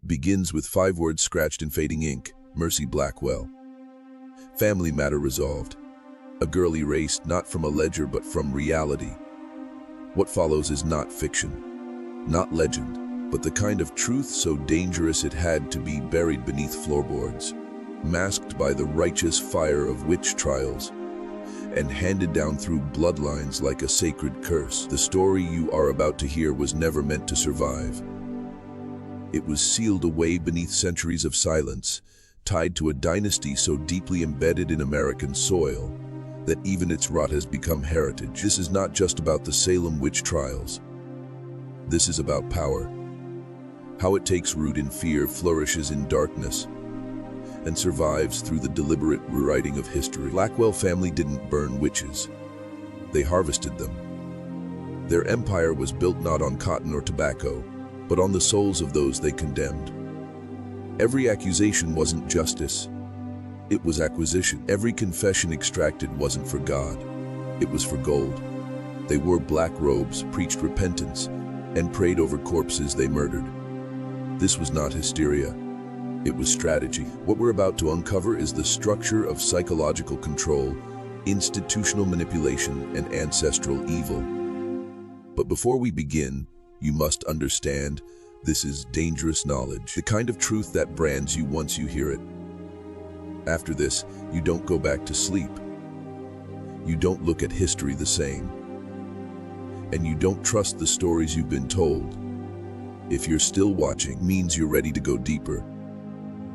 begins with 5 words scratched in fading ink: Mercy Blackwell. Family matter resolved. A girl erased not from a ledger but from reality. What follows is not fiction, not legend, but the kind of truth so dangerous it had to be buried beneath floorboards, masked by the righteous fire of witch trials, and handed down through bloodlines like a sacred curse. The story you are about to hear was never meant to survive. It was sealed away beneath centuries of silence, tied to a dynasty so deeply embedded in American soil that even its rot has become heritage. This is not just about the Salem witch trials. This is about power. How it takes root in fear, flourishes in darkness, and survives through the deliberate rewriting of history. Blackwell family didn't burn witches. They harvested them. Their empire was built not on cotton or tobacco, but on the souls of those they condemned. Every accusation wasn't justice. It was acquisition. Every confession extracted wasn't for God. It was for gold. They wore black robes, preached repentance, and prayed over corpses they murdered. This was not hysteria. It was strategy. What we're about to uncover is the structure of psychological control, institutional manipulation, and ancestral evil. But before we begin, you must understand, this is dangerous knowledge, the kind of truth that brands you once you hear it. After this, you don't go back to sleep. You don't look at history the same. And you don't trust the stories you've been told. If you're still watching, means you're ready to go deeper.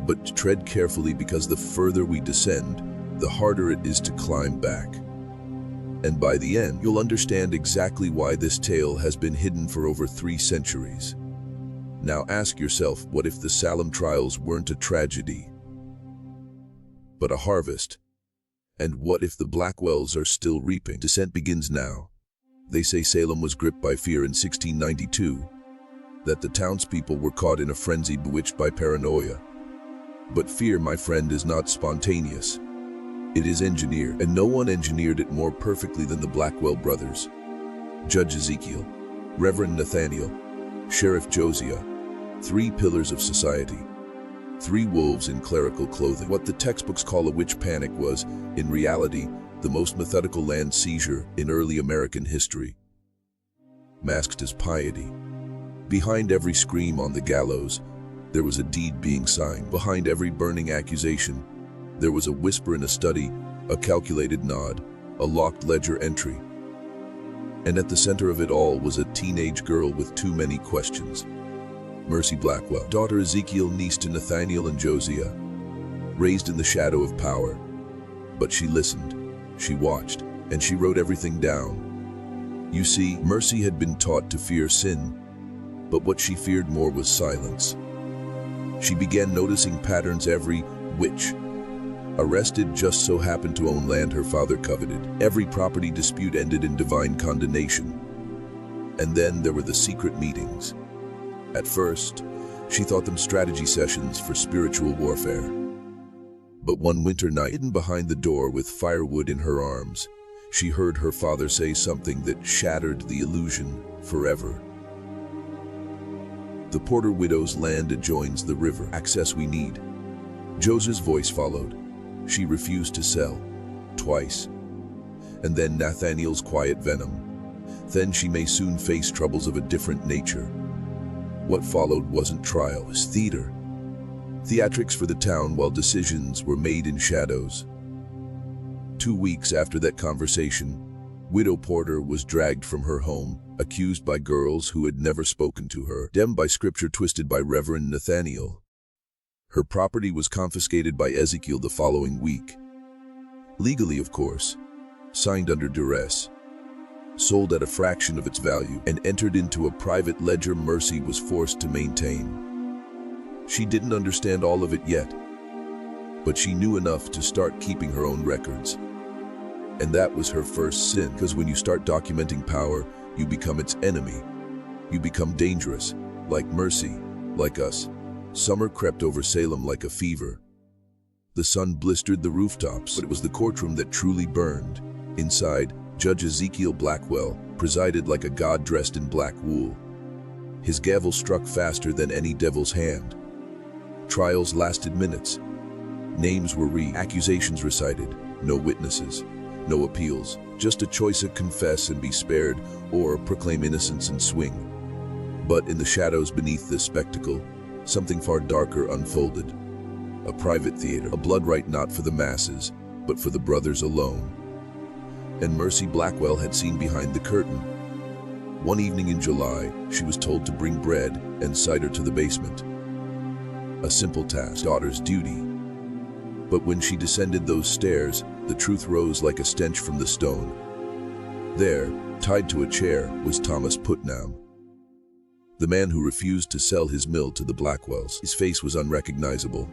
But tread carefully, because the further we descend, the harder it is to climb back. And by the end, you'll understand exactly why this tale has been hidden for over 3 centuries. Now ask yourself, what if the Salem trials weren't a tragedy, but a harvest? And what if the Blackwells are still reaping? Descent begins now. They say Salem was gripped by fear in 1692, that the townspeople were caught in a frenzy, bewitched by paranoia. But fear, my friend, is not spontaneous. It is engineered, and no one engineered it more perfectly than the Blackwell brothers. Judge Ezekiel, Reverend Nathaniel, Sheriff Josiah, 3 pillars of society, 3 wolves in clerical clothing. What the textbooks call a witch panic was, in reality, the most methodical land seizure in early American history. Masked as piety. Behind every scream on the gallows, there was a deed being signed. Behind every burning accusation, there was a whisper in a study, a calculated nod, a locked ledger entry. And at the center of it all was a teenage girl with too many questions. Mercy Blackwell, daughter Ezekiel, niece to Nathaniel and Josiah, raised in the shadow of power. But she listened, she watched, and she wrote everything down. You see, Mercy had been taught to fear sin, but what she feared more was silence. She began noticing patterns. Every witch arrested just so happened to own land her father coveted. Every property dispute ended in divine condemnation. And then there were the secret meetings. At first, she thought them strategy sessions for spiritual warfare. But one winter night, hidden behind the door with firewood in her arms, she heard her father say something that shattered the illusion forever. The Porter widow's land adjoins the river. Access we need. Josiah's voice followed. She refused to sell. Twice. And then Nathaniel's quiet venom. Then she may soon face troubles of a different nature. What followed wasn't trial, it was theater. Theatrics for the town while decisions were made in shadows. 2 weeks after that conversation, Widow Porter was dragged from her home, accused by girls who had never spoken to her, condemned by scripture, twisted by Reverend Nathaniel. Her property was confiscated by Ezekiel the following week. Legally, of course, signed under duress, sold at a fraction of its value, and entered into a private ledger Mercy was forced to maintain. She didn't understand all of it yet, but she knew enough to start keeping her own records. And that was her first sin, because when you start documenting power, you become its enemy. You become dangerous, like Mercy, like us. Summer crept over Salem like a fever. The sun blistered the rooftops, but it was the courtroom that truly burned. Inside, Judge Ezekiel Blackwell presided like a god dressed in black wool. His gavel struck faster than any devil's hand. Trials lasted minutes. Names were accusations recited, no witnesses, no appeals, just a choice of confess and be spared, or proclaim innocence and swing. But in the shadows beneath this spectacle, something far darker unfolded. A private theater, a blood rite not for the masses, but for the brothers alone. And Mercy Blackwell had seen behind the curtain. One evening in July, she was told to bring bread and cider to the basement. A simple task, daughter's duty. But when she descended those stairs, the truth rose like a stench from the stone. There, tied to a chair, was Thomas Putnam, the man who refused to sell his mill to the Blackwells. His face was unrecognizable,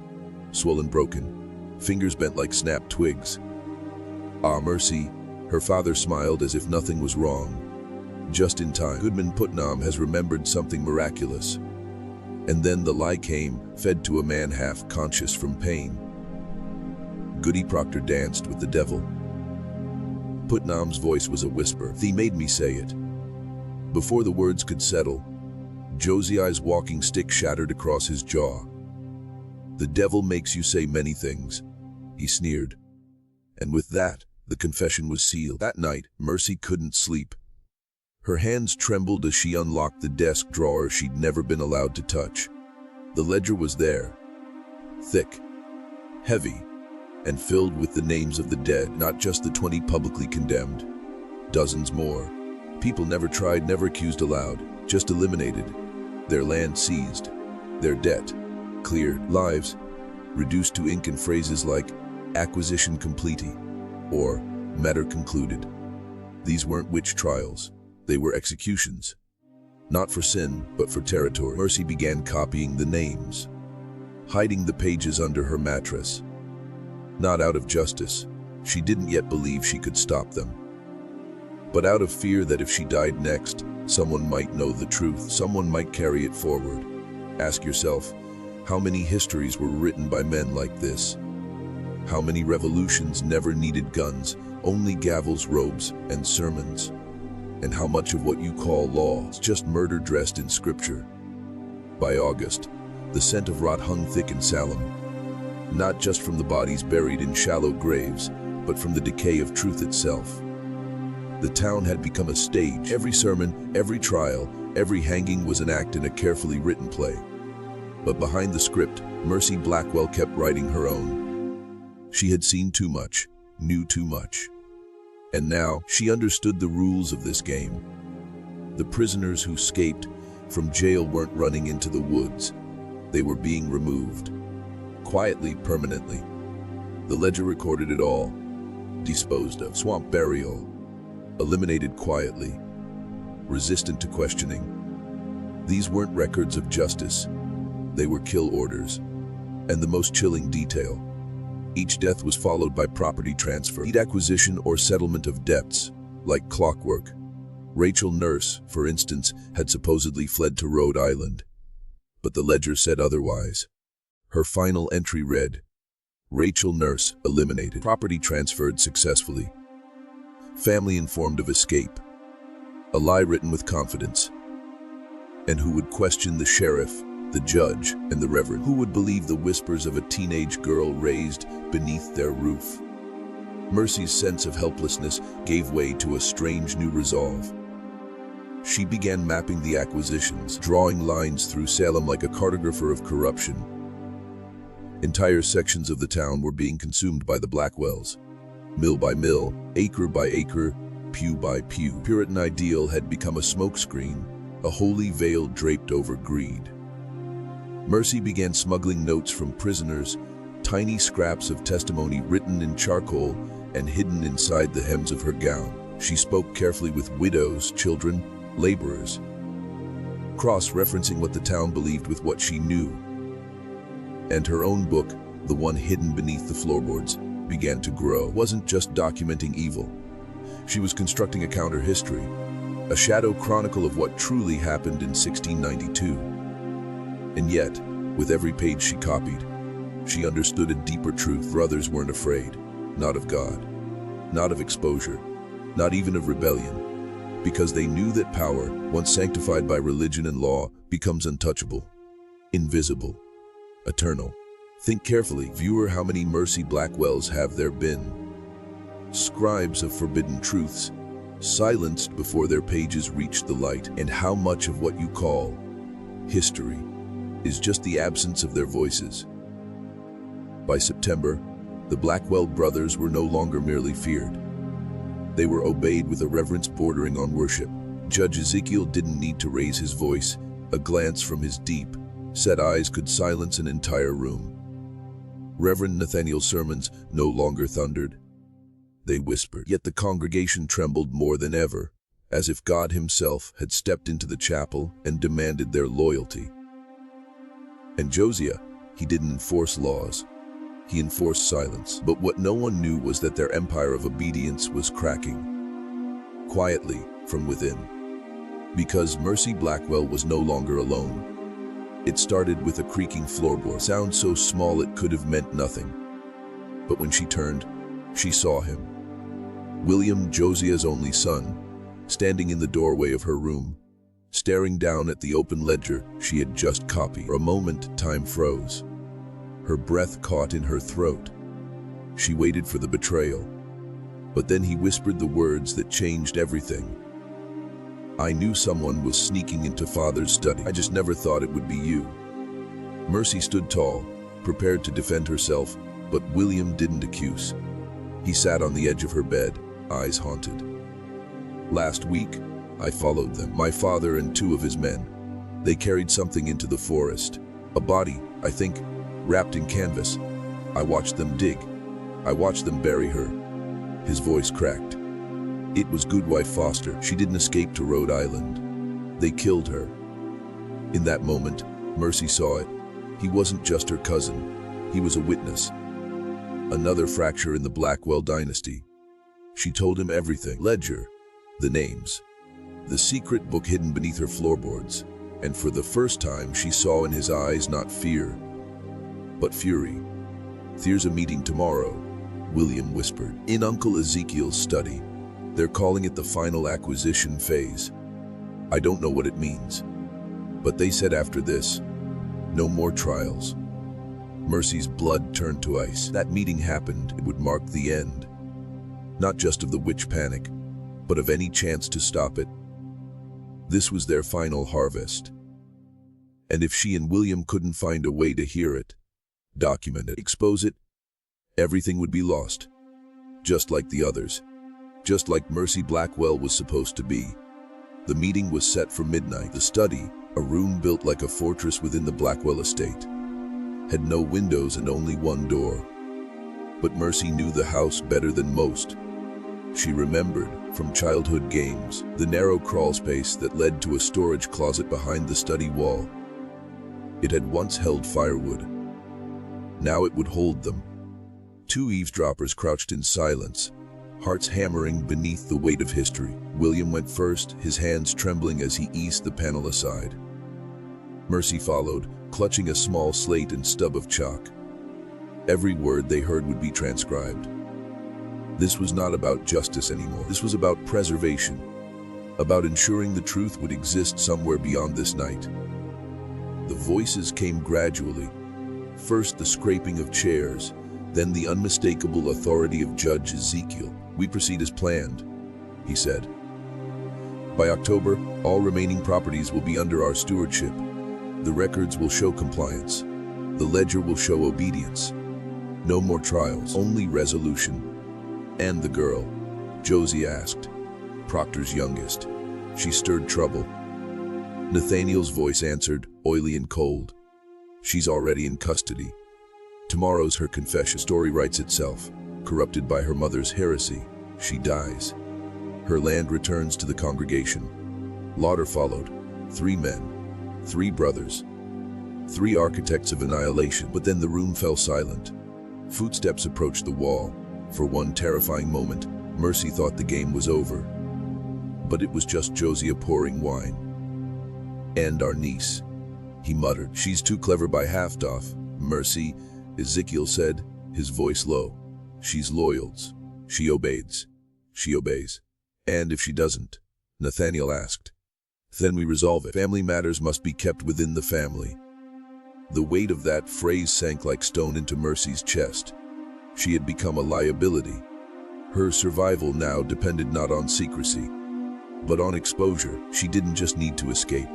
swollen, broken, fingers bent like snapped twigs. Ah, Mercy, her father smiled as if nothing was wrong. Just in time, Goodman Putnam has remembered something miraculous. And then the lie came, fed to a man half conscious from pain. Goody Proctor danced with the devil. Putnam's voice was a whisper. "Thee made me say it." Before the words could settle, Josiah's walking stick shattered across his jaw. "The devil makes you say many things," he sneered. And with that, the confession was sealed. That night, Mercy couldn't sleep. Her hands trembled as she unlocked the desk drawer she'd never been allowed to touch. The ledger was there, thick, heavy, and filled with the names of the dead, not just the 20 publicly condemned. Dozens more. People never tried, never accused aloud, just eliminated. Their land seized, their debt cleared, lives reduced to ink and phrases like acquisition complete or matter concluded. These weren't witch trials. They were executions. Not for sin, but for territory. Mercy began copying the names, hiding the pages under her mattress. Not out of justice. She didn't yet believe she could stop them. But out of fear that if she died next, someone might know the truth, someone might carry it forward. Ask yourself, how many histories were written by men like this? How many revolutions never needed guns, only gavels, robes, and sermons? And how much of what you call law is just murder dressed in scripture? By August, the scent of rot hung thick in Salem, not just from the bodies buried in shallow graves, but from the decay of truth itself. The town had become a stage. Every sermon, every trial, every hanging was an act in a carefully written play. But behind the script, Mercy Blackwell kept writing her own. She had seen too much, knew too much. And now, she understood the rules of this game. The prisoners who escaped from jail weren't running into the woods. They were being removed. Quietly, permanently. The ledger recorded it all. Disposed of. Swamp burial. Eliminated quietly. Resistant to questioning. These weren't records of justice. They were kill orders. And the most chilling detail, each death was followed by property transfer, deed acquisition or settlement of debts, like clockwork. Rachel Nurse, for instance, had supposedly fled to Rhode Island. But the ledger said otherwise. Her final entry read, Rachel Nurse eliminated, property transferred successfully. Family informed of escape. A lie written with confidence. And who would question the sheriff, the judge, and the reverend? Who would believe the whispers of a teenage girl raised beneath their roof? Mercy's sense of helplessness gave way to a strange new resolve. She began mapping the acquisitions, drawing lines through Salem like a cartographer of corruption. Entire sections of the town were being consumed by the Blackwells. Mill by mill, acre by acre, pew by pew. Puritan ideal had become a smokescreen, a holy veil draped over greed. Mercy began smuggling notes from prisoners, tiny scraps of testimony written in charcoal and hidden inside the hems of her gown. She spoke carefully with widows, children, laborers, cross-referencing what the town believed with what she knew. And her own book, the one hidden beneath the floorboards, began to grow. It wasn't just documenting evil. She was constructing a counter-history, a shadow chronicle of what truly happened in 1692. And yet, with every page she copied, she understood a deeper truth. Brothers weren't afraid, not of God, not of exposure, not even of rebellion, because they knew that power, once sanctified by religion and law, becomes untouchable, invisible. eternal. Think carefully, viewer, how many Mercy Blackwells have there been? Scribes of forbidden truths, silenced before their pages reached the light, and how much of what you call history is just the absence of their voices. By September, the Blackwell brothers were no longer merely feared. They were obeyed with a reverence bordering on worship. Judge Ezekiel didn't need to raise his voice. A glance from his deep, set eyes could silence an entire room. Reverend Nathaniel's sermons no longer thundered. They whispered, yet the congregation trembled more than ever, as if God himself had stepped into the chapel and demanded their loyalty. And Josiah, he didn't enforce laws. He enforced silence. But what no one knew was that their empire of obedience was cracking, quietly from within. Because Mercy Blackwell was no longer alone. It started with a creaking floorboard, sound so small it could have meant nothing. But when she turned, she saw him. William, Josiah's only son, standing in the doorway of her room, staring down at the open ledger she had just copied. For a moment, time froze. Her breath caught in her throat. She waited for the betrayal. But then he whispered the words that changed everything. I knew someone was sneaking into Father's study. I just never thought it would be you. Mercy stood tall, prepared to defend herself, but William didn't accuse. He sat on the edge of her bed, eyes haunted. Last week, I followed them, my father and 2 of his men. They carried something into the forest. A body, I think, wrapped in canvas. I watched them dig. I watched them bury her. His voice cracked. It was Goodwife Foster. She didn't escape to Rhode Island. They killed her. In that moment, Mercy saw it. He wasn't just her cousin. He was a witness. Another fracture in the Blackwell dynasty. She told him everything. Ledger, the names, the secret book hidden beneath her floorboards. And for the first time, she saw in his eyes not fear, but fury. There's a meeting tomorrow, William whispered. In Uncle Ezekiel's study. They're calling it the final acquisition phase. I don't know what it means. But they said after this, no more trials. Mercy's blood turned to ice. That meeting happened, it would mark the end. Not just of the witch panic, but of any chance to stop it. This was their final harvest. And if she and William couldn't find a way to hear it, document it, expose it, everything would be lost. Just like the others. Just like Mercy Blackwell was supposed to be. The meeting was set for midnight. The study, a room built like a fortress within the Blackwell estate, had no windows and only one door. But Mercy knew the house better than most. She remembered, from childhood games, the narrow crawl space that led to a storage closet behind the study wall. It had once held firewood. Now it would hold them. 2 eavesdroppers crouched in silence, hearts hammering beneath the weight of history. William went first, his hands trembling as he eased the panel aside. Mercy followed, clutching a small slate and stub of chalk. Every word they heard would be transcribed. This was not about justice anymore. This was about preservation, about ensuring the truth would exist somewhere beyond this night. The voices came gradually. First the scraping of chairs, then the unmistakable authority of Judge Ezekiel. We proceed as planned, he said. By October, all remaining properties will be under our stewardship. The records will show compliance. The ledger will show obedience. No more trials, only resolution. And the girl, Josie asked, Proctor's youngest. She stirred trouble. Nathaniel's voice answered, oily and cold. She's already in custody. Tomorrow's her confession. Story writes itself. Corrupted by her mother's heresy, she dies. Her land returns to the congregation. Lauder followed. 3 men, 3 brothers, 3 architects of annihilation. But then the room fell silent. Footsteps approached the wall. For one terrifying moment, Mercy thought the game was over. But it was just Josiah pouring wine. And our niece, he muttered. She's too clever by half-doff. Mercy, Ezekiel said, his voice low. She's loyal. She obeys. She obeys. And if she doesn't? Nathaniel asked. Then we resolve it. Family matters must be kept within the family. The weight of that phrase sank like stone into Mercy's chest. She had become a liability. Her survival now depended not on secrecy, but on exposure. She didn't just need to escape.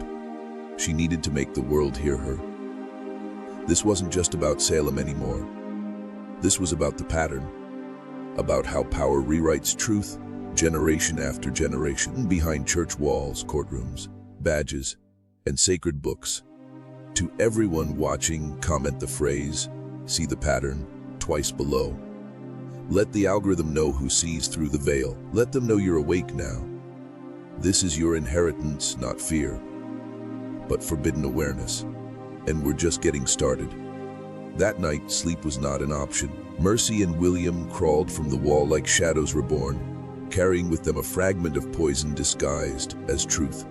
She needed to make the world hear her. This wasn't just about Salem anymore. This was about the pattern, about how power rewrites truth generation after generation behind church walls, courtrooms, badges, and sacred books. To everyone watching, comment the phrase, "See the pattern," twice below. Let the algorithm know who sees through the veil. Let them know you're awake now. This is your inheritance, not fear, but forbidden awareness. And we're just getting started. That night, sleep was not an option. Mercy and William crawled from the wall like shadows reborn, carrying with them a fragment of poison disguised as truth.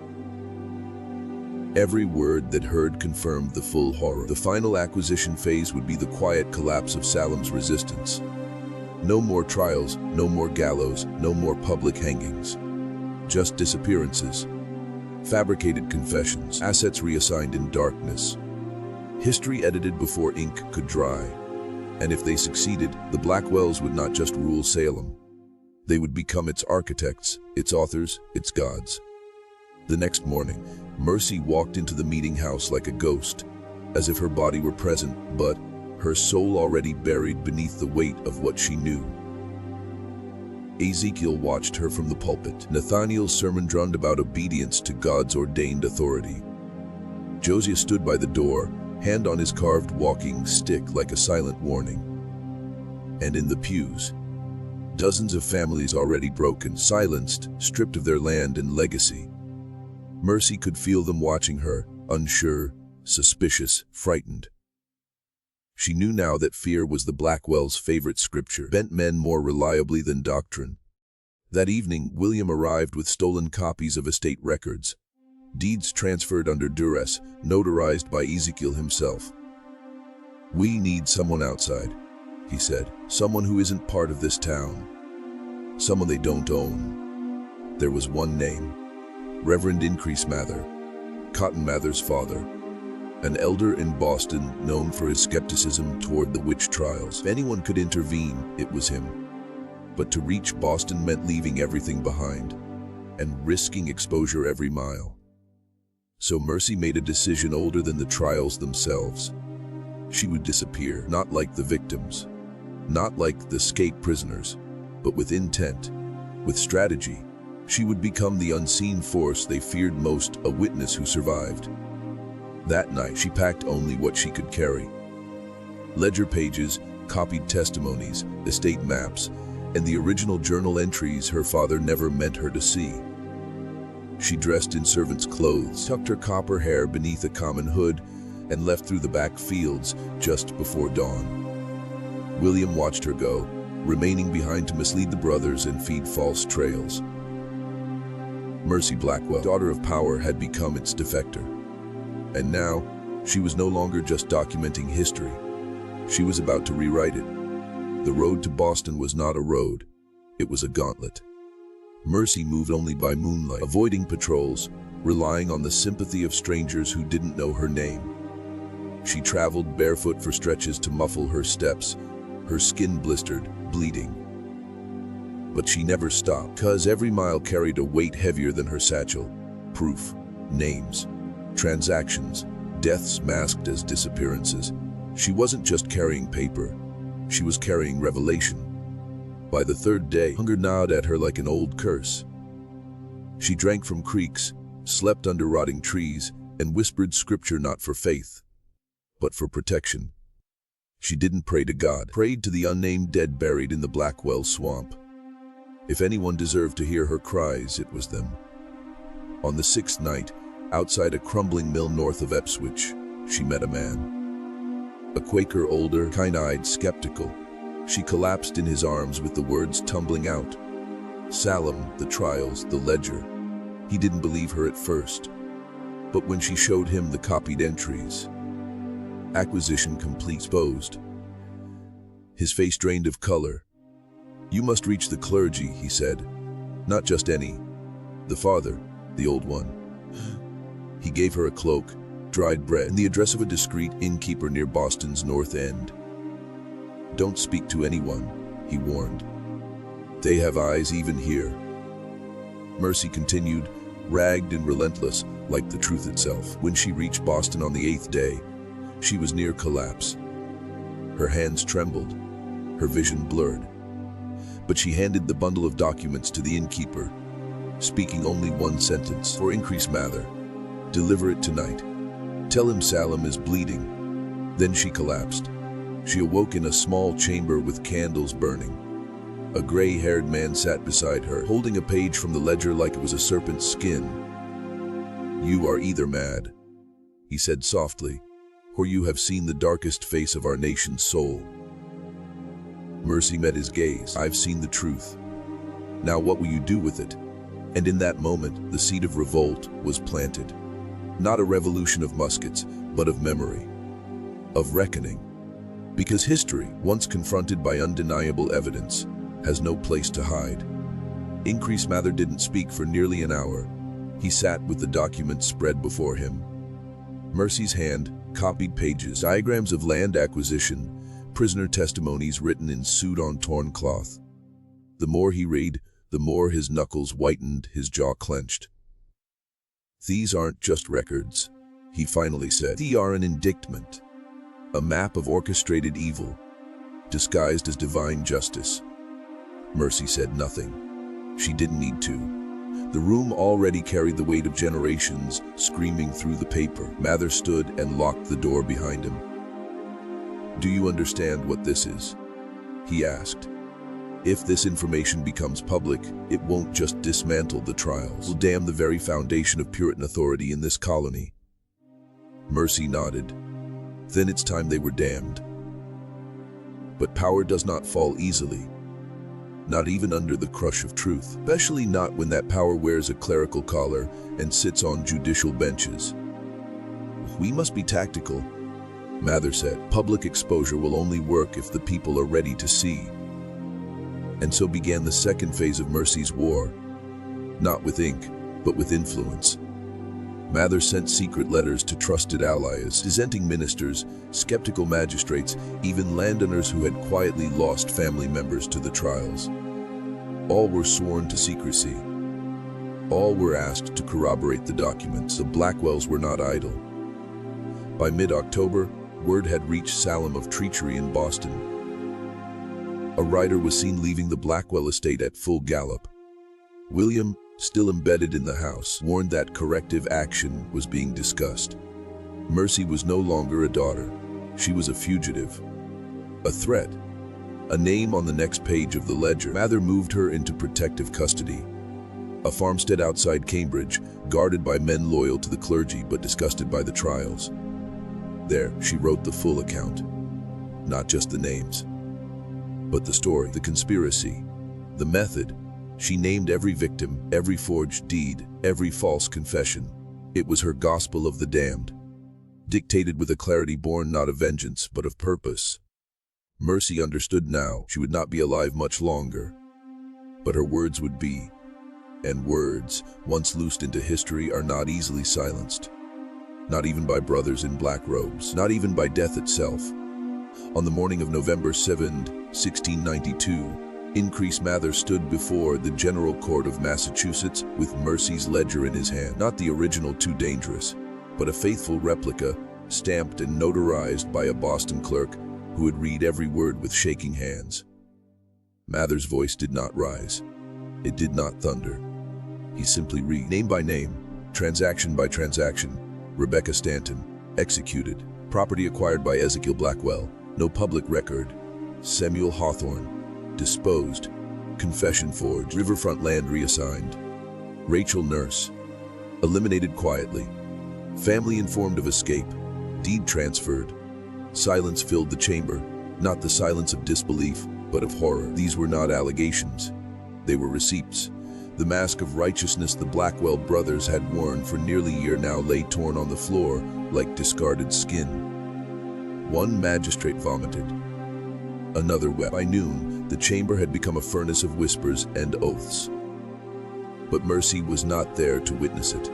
Every word that heard confirmed the full horror. The final acquisition phase would be the quiet collapse of Salem's resistance. No more trials, no more gallows, no more public hangings. Just disappearances, fabricated confessions, assets reassigned in darkness, history edited before ink could dry. And if they succeeded, the Blackwells would not just rule Salem. They would become its architects, its authors, its gods. The next morning, Mercy walked into the meeting house like a ghost, as if her body were present, but her soul already buried beneath the weight of what she knew. Ezekiel watched her from the pulpit. Nathaniel's sermon droned about obedience to God's ordained authority. Josiah stood by the door, hand on his carved walking stick like a silent warning. And in the pews, dozens of families already broken, silenced, stripped of their land and legacy. Mercy could feel them watching her, unsure, suspicious, frightened. She knew now that fear was the Blackwells' favorite scripture, bent men more reliably than doctrine. That evening, William arrived with stolen copies of estate records, deeds transferred under duress, notarized by Ezekiel himself. "We need someone outside," he said. "Someone who isn't part of this town. Someone they don't own." There was one name. Reverend Increase Mather, Cotton Mather's father, an elder in Boston known for his skepticism toward the witch trials. If anyone could intervene, it was him. But to reach Boston meant leaving everything behind and risking exposure every mile. So Mercy made a decision older than the trials themselves. She would disappear, not like the victims, not like the escaped prisoners, but with intent, with strategy. She would become the unseen force they feared most, a witness who survived. That night, she packed only what she could carry. Ledger pages, copied testimonies, estate maps, and the original journal entries her father never meant her to see. She dressed in servant's clothes, tucked her copper hair beneath a common hood, and left through the back fields just before dawn. William watched her go, remaining behind to mislead the brothers and feed false trails. Mercy Blackwell, daughter of power, had become its defector. And now, she was no longer just documenting history. She was about to rewrite it. The road to Boston was not a road. It was a gauntlet. Mercy moved only by moonlight, avoiding patrols, relying on the sympathy of strangers who didn't know her name. She traveled barefoot for stretches to muffle her steps, her skin blistered, bleeding. But she never stopped, because every mile carried a weight heavier than her satchel. Proof, names, transactions, deaths masked as disappearances. She wasn't just carrying paper, she was carrying revelation. By the third day, hunger gnawed at her like an old curse. She drank from creeks, slept under rotting trees, and whispered scripture not for faith, but for protection. She didn't pray to God, prayed to the unnamed dead buried in the Blackwell swamp. If anyone deserved to hear her cries, it was them. On the sixth night, outside a crumbling mill north of Ipswich, she met a man. A Quaker, older, keen-eyed, skeptical. She collapsed in his arms with the words tumbling out. Salem, the trials, the ledger. He didn't believe her at first. But when she showed him the copied entries, acquisition complete, exposed. His face drained of color. "You must reach the clergy," he said. "Not just any. The father, the old one." He gave her a cloak, dried bread, and the address of a discreet innkeeper near Boston's North End. "Don't speak to anyone," he warned. "They have eyes even here." Mercy continued, ragged and relentless, like the truth itself. When she reached Boston on the 8th day, she was near collapse. Her hands trembled, her vision blurred. But she handed the bundle of documents to the innkeeper, speaking only one sentence: "For Increase Mather, deliver it tonight. Tell him Salem is bleeding." Then she collapsed. She awoke in a small chamber with candles burning. A gray-haired man sat beside her, holding a page from the ledger like it was a serpent's skin. "You are either mad," he said softly, "or you have seen the darkest face of our nation's soul." Mercy met his gaze. "I've seen the truth. Now what will you do with it?" And in that moment, the seed of revolt was planted. Not a revolution of muskets, but of memory, of reckoning. Because history, once confronted by undeniable evidence, has no place to hide. Increase Mather didn't speak for nearly an hour. He sat with the documents spread before him. Mercy's hand, copied pages, diagrams of land acquisition, prisoner testimonies written in suit on torn cloth. The more he read, the more his knuckles whitened, his jaw clenched. "These aren't just records," he finally said. "They are an indictment, a map of orchestrated evil, disguised as divine justice." Mercy said nothing. She didn't need to. The room already carried the weight of generations screaming through the paper. Mather stood and locked the door behind him. "Do you understand what this is?" he asked. "If this information becomes public, it won't just dismantle the trials. It will damn the very foundation of Puritan authority in this colony." Mercy nodded. "Then it's time they were damned." But power does not fall easily. Not even under the crush of truth, especially not when that power wears a clerical collar and sits on judicial benches. "We must be tactical," Mather said. "Public exposure will only work if the people are ready to see." And so began the second phase of Mercy's war, not with ink, but with influence. Mather sent secret letters to trusted allies, dissenting ministers, skeptical magistrates, even landowners who had quietly lost family members to the trials. All were sworn to secrecy. All were asked to corroborate the documents. The Blackwells were not idle. By mid-October, word had reached Salem of treachery in Boston. A rider was seen leaving the Blackwell estate at full gallop. William, still embedded in the house, warned that corrective action was being discussed. Mercy was no longer a daughter. She was a fugitive, a threat, a name on the next page of the ledger. Mather moved her into protective custody. A farmstead outside Cambridge, guarded by men loyal to the clergy but disgusted by the trials. There, she wrote the full account. Not just the names, but the story, the conspiracy, the method. She named every victim, every forged deed, every false confession. It was her gospel of the damned, dictated with a clarity born not of vengeance, but of purpose. Mercy understood now. She would not be alive much longer, but her words would be. And words, once loosed into history, are not easily silenced. Not even by brothers in black robes, not even by death itself. On the morning of November 7, 1692, Increase Mather stood before the General Court of Massachusetts with Mercy's ledger in his hand. Not the original Too Dangerous, but a faithful replica, stamped and notarized by a Boston clerk who would read every word with shaking hands. Mather's voice did not rise. It did not thunder. He simply read, name by name, transaction by transaction. Rebecca Stanton, executed. Property acquired by Ezekiel Blackwell. No public record. Samuel Hawthorne, disposed. Confession forged. Riverfront land reassigned. Rachel Nurse, eliminated quietly. Family informed of escape. Deed transferred. Silence filled the chamber, not the silence of disbelief, but of horror. These were not allegations. They were receipts. The mask of righteousness the Blackwell brothers had worn for nearly a year now lay torn on the floor like discarded skin. One magistrate vomited. Another wept. By noon, the chamber had become a furnace of whispers and oaths. But Mercy was not there to witness it.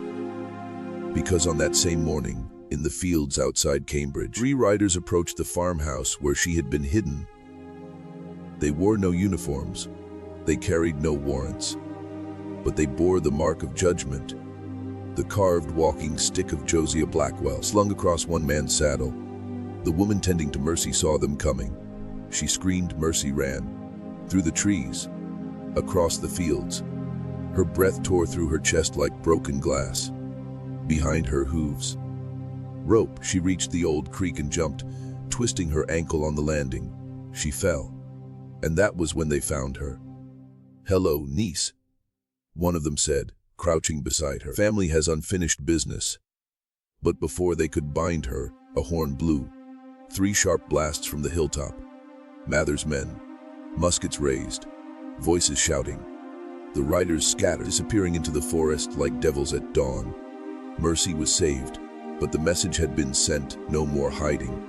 Because on that same morning, in the fields outside Cambridge. 3 riders approached the farmhouse where she had been hidden. They wore no uniforms. They carried no warrants. But they bore the mark of judgment, the carved walking stick of Josiah Blackwell, slung across one man's saddle. The woman tending to Mercy saw them coming. She screamed. Mercy ran. Through the trees, across the fields. Her breath tore through her chest like broken glass. Behind her hooves. Rope. She reached the old creek and jumped, twisting her ankle on the landing. She fell. And that was when they found her. "Hello, niece," one of them said, crouching beside her. "Family has unfinished business." But before they could bind her, a horn blew. 3 sharp blasts from the hilltop. Mather's men. Muskets raised. Voices shouting. The riders scattered, disappearing into the forest like devils at dawn. Mercy was saved, but the message had been sent: no more hiding.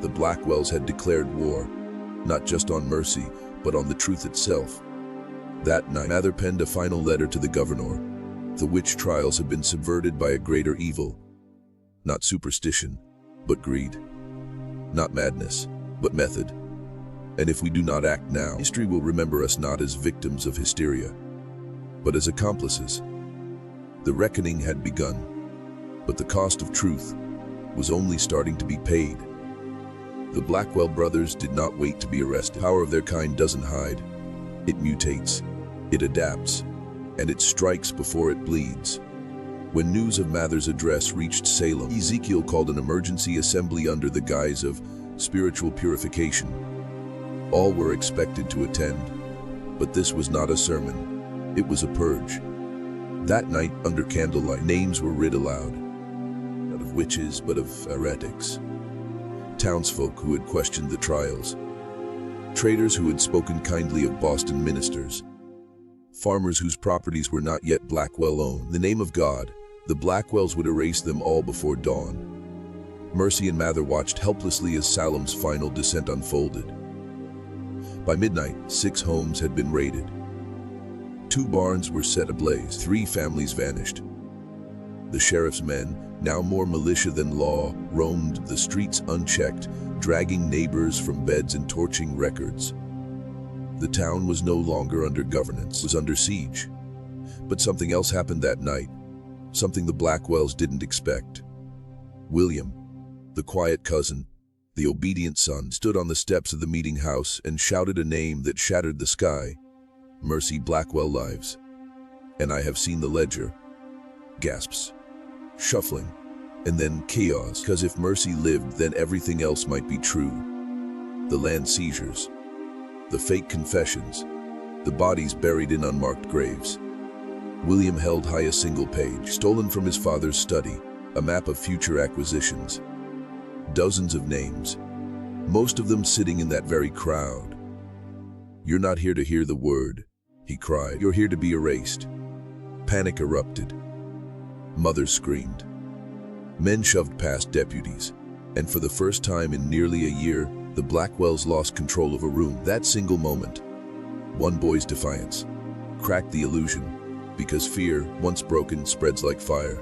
The Blackwells had declared war, not just on Mercy, but on the truth itself. That night, Mather penned a final letter to the governor. The witch trials had been subverted by a greater evil. Not superstition, but greed. Not madness, but method. And if we do not act now, history will remember us not as victims of hysteria, but as accomplices. The reckoning had begun, but the cost of truth was only starting to be paid. The Blackwell brothers did not wait to be arrested. The power of their kind doesn't hide. It mutates, it adapts, and it strikes before it bleeds. When news of Mather's address reached Salem, Ezekiel called an emergency assembly under the guise of spiritual purification. All were expected to attend, but this was not a sermon. It was a purge. That night, under candlelight, names were read aloud. Not of witches, but of heretics. Townsfolk who had questioned the trials. Traders who had spoken kindly of Boston ministers. Farmers whose properties were not yet Blackwell owned. In the name of God, the Blackwells would erase them all before dawn. Mercy and Mather watched helplessly as Salem's final descent unfolded. By midnight, 6 homes had been raided. 2 barns were set ablaze. 3 families vanished. The sheriff's men, now more militia than law, roamed the streets unchecked, dragging neighbors from beds and torching records. The town was no longer under governance, it was under siege. But something else happened that night, something the Blackwells didn't expect. William, the quiet cousin, the obedient son, stood on the steps of the meeting house and shouted a name that shattered the sky. Mercy Blackwell lives. And I have seen the ledger. Gasps. Shuffling. And then chaos, because if Mercy lived, then everything else might be true. The land seizures. The fake confessions. The bodies buried in unmarked graves. William held high a single page, stolen from his father's study, a map of future acquisitions. Dozens of names, most of them sitting in that very crowd. "You're not here to hear the word," he cried. "You're here to be erased." Panic erupted. Mothers screamed. Men shoved past deputies, and for the first time in nearly a year, the Blackwells lost control of a room. That single moment, one boy's defiance, cracked the illusion, because fear, once broken, spreads like fire.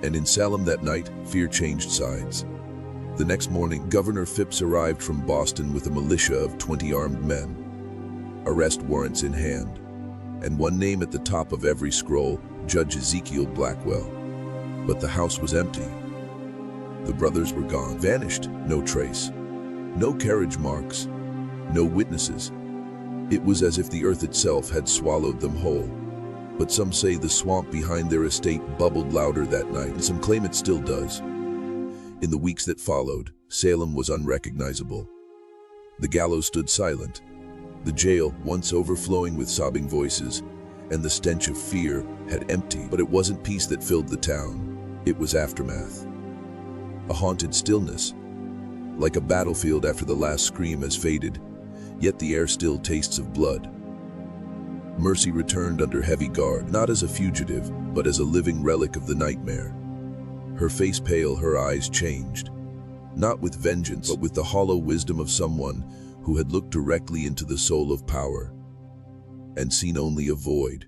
And in Salem that night, fear changed sides. The next morning, Governor Phipps arrived from Boston with a militia of 20 armed men, arrest warrants in hand, and one name at the top of every scroll, Judge Ezekiel Blackwell. But the house was empty. The brothers were gone, vanished, no trace, no carriage marks, no witnesses. It was as if the earth itself had swallowed them whole. But some say the swamp behind their estate bubbled louder that night, and some claim it still does. In the weeks that followed, Salem was unrecognizable. The gallows stood silent, the jail, once overflowing with sobbing voices, and the stench of fear, had emptied. But it wasn't peace that filled the town, it was aftermath. A haunted stillness, like a battlefield after the last scream has faded, yet the air still tastes of blood. Mercy returned under heavy guard, not as a fugitive, but as a living relic of the nightmare. Her face pale, her eyes changed, not with vengeance, but with the hollow wisdom of someone who had looked directly into the soul of power and seen only a void.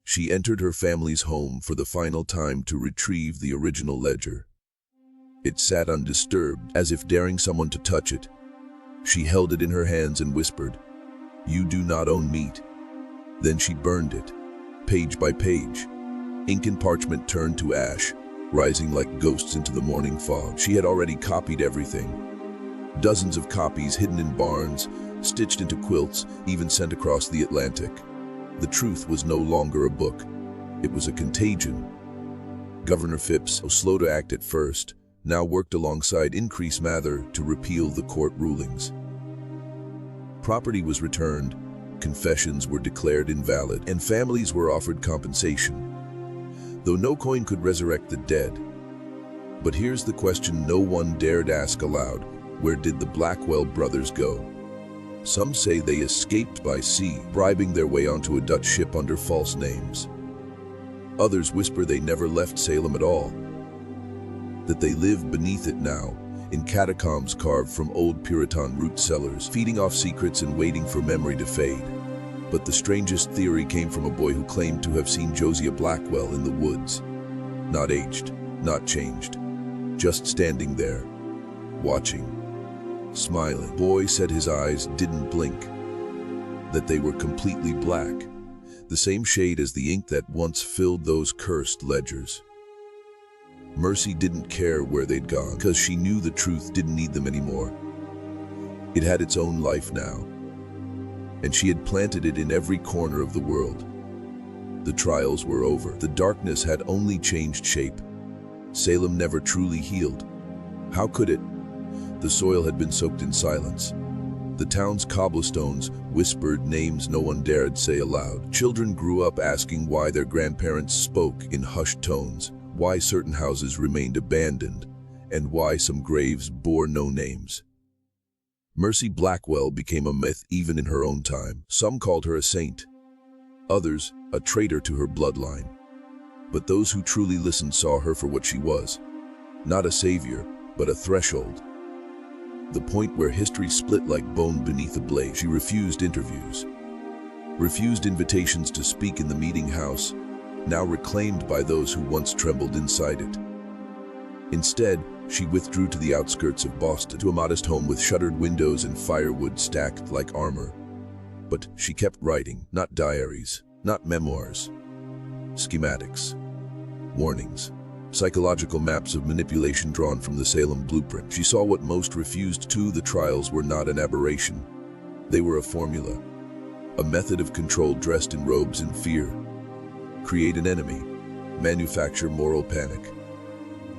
She entered her family's home for the final time to retrieve the original ledger. It sat undisturbed, as if daring someone to touch it. She held it in her hands and whispered, "You do not own meat." Then she burned it, page by page. Ink and parchment turned to ash, rising like ghosts into the morning fog. She had already copied everything. Dozens of copies hidden in barns, stitched into quilts, even sent across the Atlantic. The truth was no longer a book. It was a contagion. Governor Phipps, slow to act at first, now worked alongside Increase Mather to repeal the court rulings. Property was returned, confessions were declared invalid, and families were offered compensation. Though no coin could resurrect the dead. But here's the question no one dared ask aloud: where did the Blackwell brothers go? Some say they escaped by sea, bribing their way onto a Dutch ship under false names. Others whisper they never left Salem at all, that they live beneath it now, in catacombs carved from old Puritan root cellars, feeding off secrets and waiting for memory to fade. But the strangest theory came from a boy who claimed to have seen Josiah Blackwell in the woods. Not aged, not changed, just standing there, watching, smiling. Boy said his eyes didn't blink, that they were completely black, the same shade as the ink that once filled those cursed ledgers. Mercy didn't care where they'd gone, because she knew the truth didn't need them anymore. It had its own life now, and she had planted it in every corner of the world. The trials were over. The darkness had only changed shape. Salem never truly healed. How could it? The soil had been soaked in silence. The town's cobblestones whispered names no one dared say aloud. Children grew up asking why their grandparents spoke in hushed tones, why certain houses remained abandoned, and why some graves bore no names. Mercy Blackwell became a myth even in her own time. Some called her a saint, others a traitor to her bloodline. But those who truly listened saw her for what she was, not a savior, but a threshold. The point where history split like bone beneath a blade. She refused interviews, refused invitations to speak in the meeting house, now reclaimed by those who once trembled inside it. Instead, she withdrew to the outskirts of Boston, to a modest home with shuttered windows and firewood stacked like armor. But she kept writing, not diaries, not memoirs, schematics, warnings, psychological maps of manipulation drawn from the Salem blueprint. She saw what most refused to. The trials were not an aberration. They were a formula, a method of control dressed in robes and fear. Create an enemy, manufacture moral panic,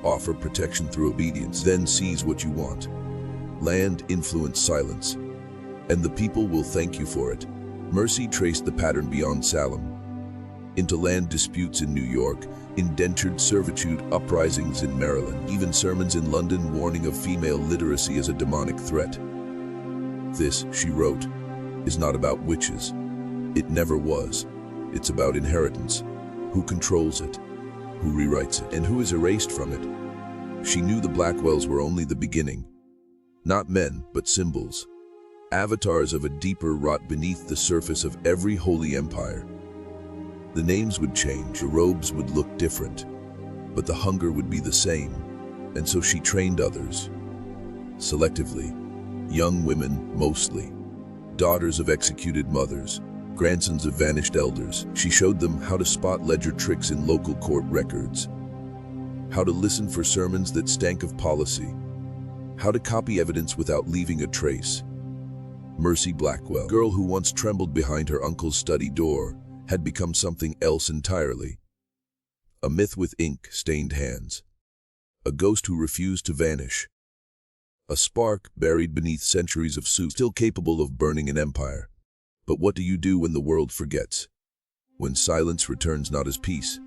offer protection through obedience, then seize what you want. Land, influence, silence, and the people will thank you for it. Mercy traced the pattern beyond Salem, into land disputes in New York, indentured servitude uprisings in Maryland, even sermons in London warning of female literacy as a demonic threat. This, she wrote, is not about witches. It never was. It's about inheritance. Who controls it? Who rewrites it? And who is erased from it? She knew the Blackwells were only the beginning. Not men, but symbols. Avatars of a deeper rot beneath the surface of every holy empire. The names would change, the robes would look different, but the hunger would be the same. And so she trained others, selectively, young women mostly, daughters of executed mothers, grandsons of vanished elders. She showed them how to spot ledger tricks in local court records, how to listen for sermons that stank of policy, how to copy evidence without leaving a trace. Mercy Blackwell, girl who once trembled behind her uncle's study door, had become something else entirely. A myth with ink-stained hands. A ghost who refused to vanish. A spark buried beneath centuries of soot, still capable of burning an empire. But what do you do when the world forgets? When silence returns not as peace,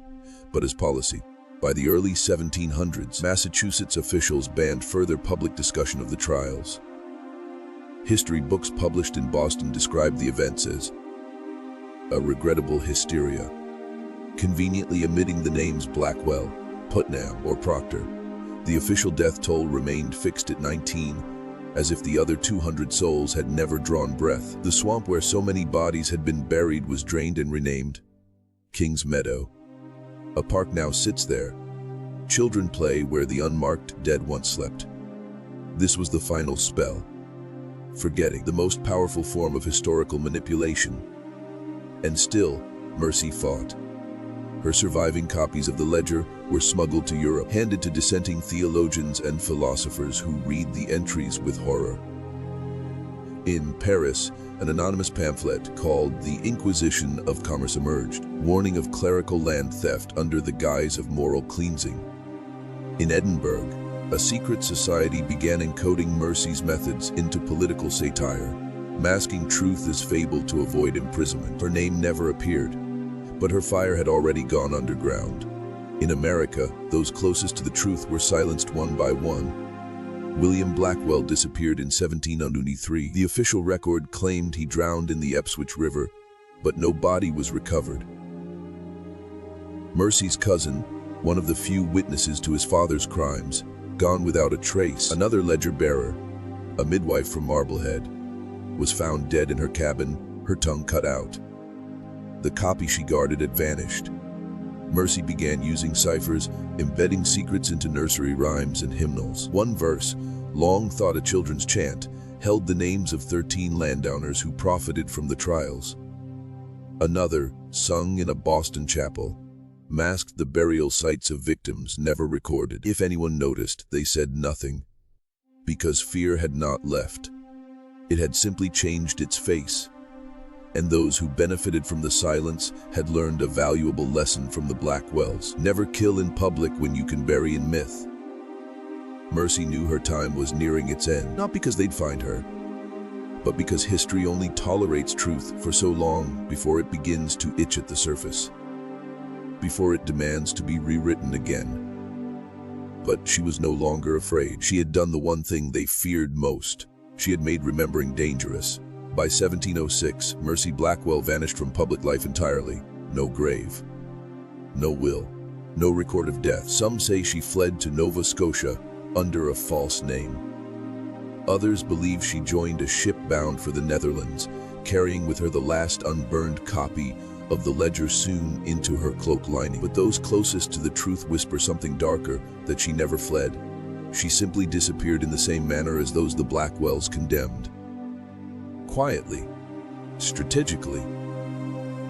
but as policy? By the early 1700s, Massachusetts officials banned further public discussion of the trials. History books published in Boston described the events as a regrettable hysteria, conveniently omitting the names Blackwell, Putnam, or Proctor. The official death toll remained fixed at 19, as if the other 200 souls had never drawn breath. The swamp where so many bodies had been buried was drained and renamed King's Meadow. A park now sits there, Children play where the unmarked dead once slept. This was the final spell. Forgetting, the most powerful form of historical manipulation. And still, Mercy fought. Her surviving copies of the ledger were smuggled to Europe, handed to dissenting theologians and philosophers who read the entries with horror. In Paris, an anonymous pamphlet called The Inquisition of Commerce emerged, warning of clerical land theft under the guise of moral cleansing. In Edinburgh, a secret society began encoding Mercy's methods into political satire, masking truth as fable to avoid imprisonment. Her name never appeared, but her fire had already gone underground. In America, those closest to the truth were silenced one by one. William Blackwell disappeared in 1793. The official record claimed he drowned in the Ipswich River, but no body was recovered. Mercy's cousin, one of the few witnesses to his father's crimes, gone without a trace. Another ledger bearer, a midwife from Marblehead, was found dead in her cabin, her tongue cut out. The copy she guarded had vanished. Mercy began using ciphers, embedding secrets into nursery rhymes and hymnals. One verse, long thought a children's chant, held the names of 13 landowners who profited from the trials. Another, sung in a Boston chapel, masked the burial sites of victims never recorded. If anyone noticed, they said nothing, because fear had not left. It had simply changed its face. And those who benefited from the silence had learned a valuable lesson from the Blackwells. Never kill in public when you can bury in myth. Mercy knew her time was nearing its end, not because they'd find her, but because history only tolerates truth for so long before it begins to itch at the surface, before it demands to be rewritten again. But she was no longer afraid. She had done the one thing they feared most. She had made remembering dangerous. By 1706, Mercy Blackwell vanished from public life entirely. No grave, no will, no record of death. Some say she fled to Nova Scotia under a false name. Others believe she joined a ship bound for the Netherlands, carrying with her the last unburned copy of the ledger sewn into her cloak lining. But those closest to the truth whisper something darker, that she never fled. She simply disappeared in the same manner as those the Blackwells condemned. Quietly, strategically,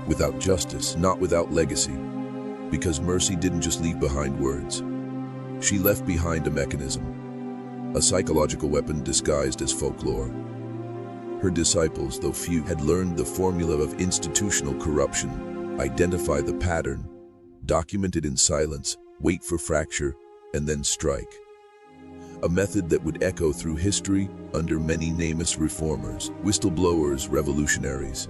without justice, not without legacy. Because Mercy didn't just leave behind words. She left behind a mechanism, a psychological weapon disguised as folklore. Her disciples, though few, had learned the formula of institutional corruption: identify the pattern, document it in silence, wait for fracture, and then strike. A method that would echo through history under many nameless reformers, whistleblowers, revolutionaries.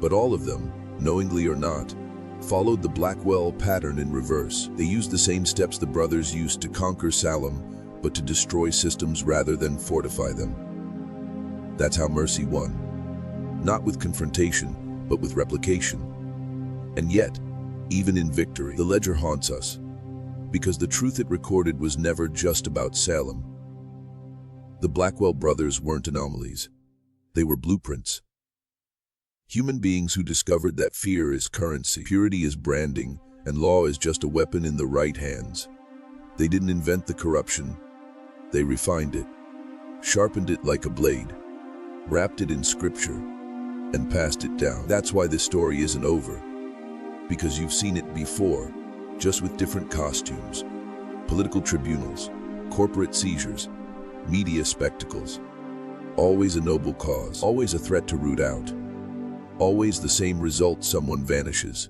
But all of them, knowingly or not, followed the Blackwell pattern in reverse. They used the same steps the brothers used to conquer Salem, but to destroy systems rather than fortify them. That's how Mercy won. Not with confrontation, but with replication. And yet, even in victory, the ledger haunts us, because the truth it recorded was never just about Salem. The Blackwell brothers weren't anomalies. They were blueprints. Human beings who discovered that fear is currency, purity is branding, and law is just a weapon in the right hands. They didn't invent the corruption. They refined it, sharpened it like a blade, wrapped it in scripture, and passed it down. That's why this story isn't over. Because you've seen it before, just with different costumes. Political tribunals, corporate seizures, media spectacles. Always a noble cause, always a threat to root out. Always the same result: someone vanishes.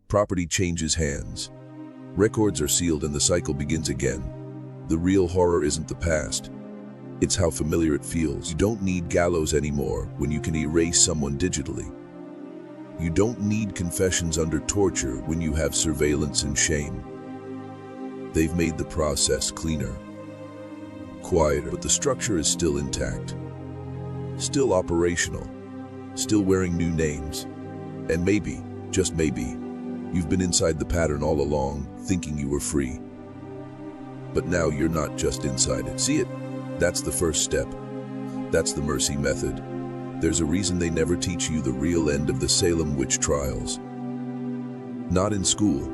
Property changes hands. Records are sealed and the cycle begins again. The real horror isn't the past. It's how familiar it feels. You don't need gallows anymore when you can erase someone digitally. You don't need confessions under torture when you have surveillance and shame. They've made the process cleaner, quieter, but the structure is still intact, still operational, still wearing new names. And maybe, just maybe, you've been inside the pattern all along, thinking you were free. But now you're not just inside it. See it? That's the first step. That's the Mercy method. There's a reason they never teach you the real end of the Salem witch trials. Not in school,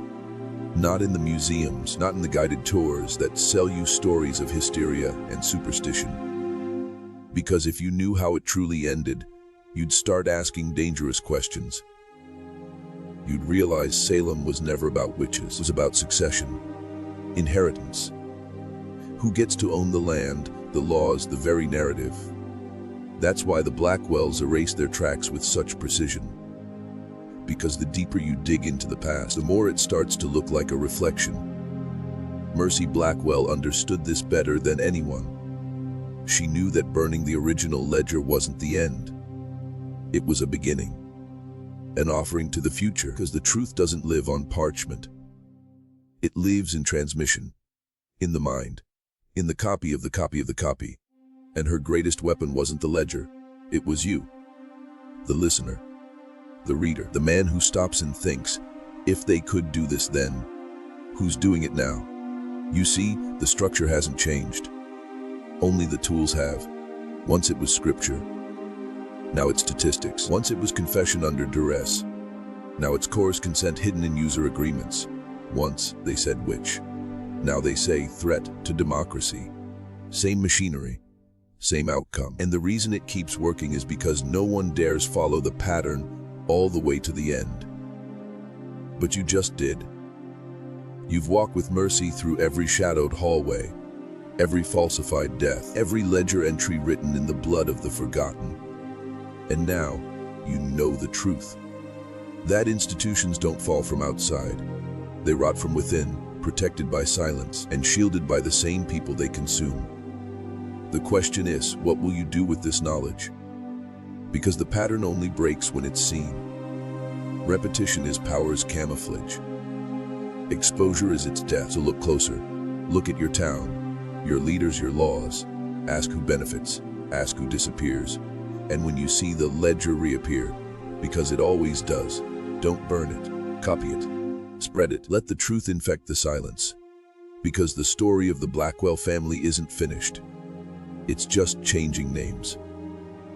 Not in the museums, not in the guided tours that sell you stories of hysteria and superstition. Because if you knew how it truly ended, you'd start asking dangerous questions. You'd realize Salem was never about witches. It was about succession, inheritance. Who gets to own the land, the laws, the very narrative? That's why the Blackwells erase their tracks with such precision. Because the deeper you dig into the past, the more it starts to look like a reflection. Mercy Blackwell understood this better than anyone. She knew that burning the original ledger wasn't the end. It was a beginning, an offering to the future, because the truth doesn't live on parchment. It lives in transmission, in the mind, in the copy of the copy of the copy. And her greatest weapon wasn't the ledger, it was you, the listener. The reader, the man who stops and thinks, if they could do this then, who's doing it now? You see, the structure hasn't changed. Only the tools have. Once it was scripture. Now it's statistics. Once it was confession under duress. Now it's coerced consent hidden in user agreements. Once they said witch. Now they say threat to democracy. Same machinery, same outcome. And the reason it keeps working is because no one dares follow the pattern all the way to the end. But you just did. You've walked with Mercy through every shadowed hallway, every falsified death, every ledger entry written in the blood of the forgotten. And now, you know the truth. That institutions don't fall from outside. They rot from within, protected by silence, and shielded by the same people they consume. The question is, what will you do with this knowledge? Because the pattern only breaks when it's seen. Repetition is power's camouflage. Exposure is its death. So look closer. Look at your town, your leaders, your laws. Ask who benefits, ask who disappears. And when you see the ledger reappear, because it always does, don't burn it, copy it, spread it. Let the truth infect the silence. Because the story of the Blackwell family isn't finished. It's just changing names.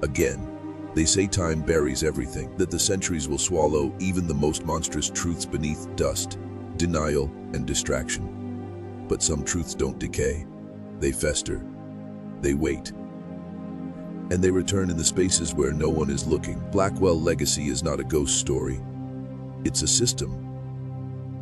Again, they say time buries everything, that the centuries will swallow even the most monstrous truths beneath dust, denial, and distraction. But some truths don't decay. They fester. They wait. And they return in the spaces where no one is looking. Blackwell legacy is not a ghost story. It's a system,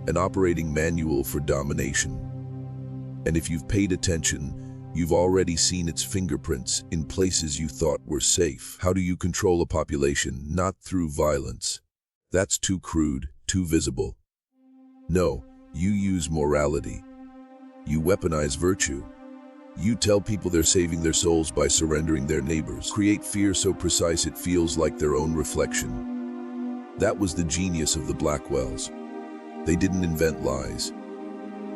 an operating manual for domination. And if you've paid attention, you've already seen its fingerprints in places you thought were safe. How do you control a population? Not through violence. That's too crude, too visible. No, you use morality. You weaponize virtue. You tell people they're saving their souls by surrendering their neighbors. Create fear so precise it feels like their own reflection. That was the genius of the Blackwells. They didn't invent lies.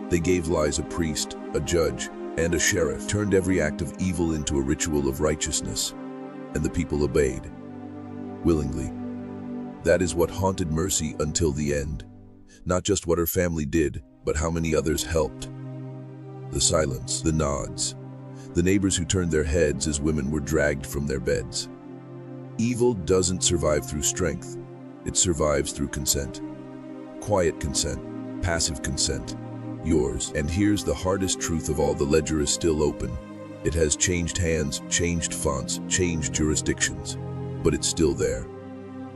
They gave lies a priest, a judge, and a sheriff, turned every act of evil into a ritual of righteousness, and the people obeyed, willingly. That is what haunted Mercy until the end. Not just what her family did, but how many others helped. The silence, the nods, the neighbors who turned their heads as women were dragged from their beds. Evil doesn't survive through strength, it survives through consent. Quiet consent, passive consent. Yours. And here's the hardest truth of all: the ledger is still open. It has changed hands, changed fonts, changed jurisdictions, but it's still there.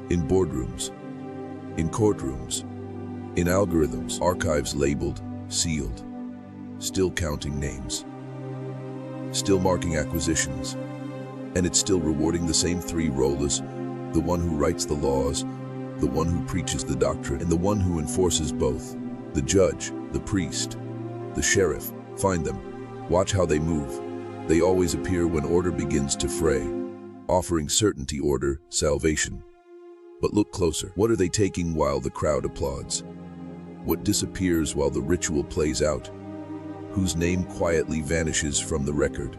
In boardrooms, in courtrooms, in algorithms, archives labeled, sealed, still counting names, still marking acquisitions, and it's still rewarding the same three rollers: the one who writes the laws, the one who preaches the doctrine, and the one who enforces both. The judge, the priest, the sheriff. Find them. Watch how they move. They always appear when order begins to fray, offering certainty, order, salvation. But look closer. What are they taking while the crowd applauds? What disappears while the ritual plays out? Whose name quietly vanishes from the record?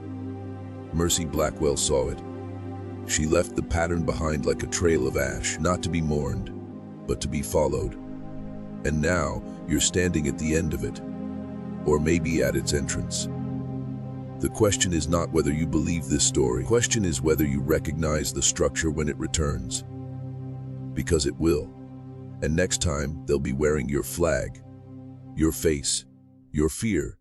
Mercy Blackwell saw it. She left the pattern behind like a trail of ash, not to be mourned, but to be followed. And now, you're standing at the end of it, or maybe at its entrance. The question is not whether you believe this story. The question is whether you recognize the structure when it returns. Because it will. And next time, they'll be wearing your flag, your face, your fear.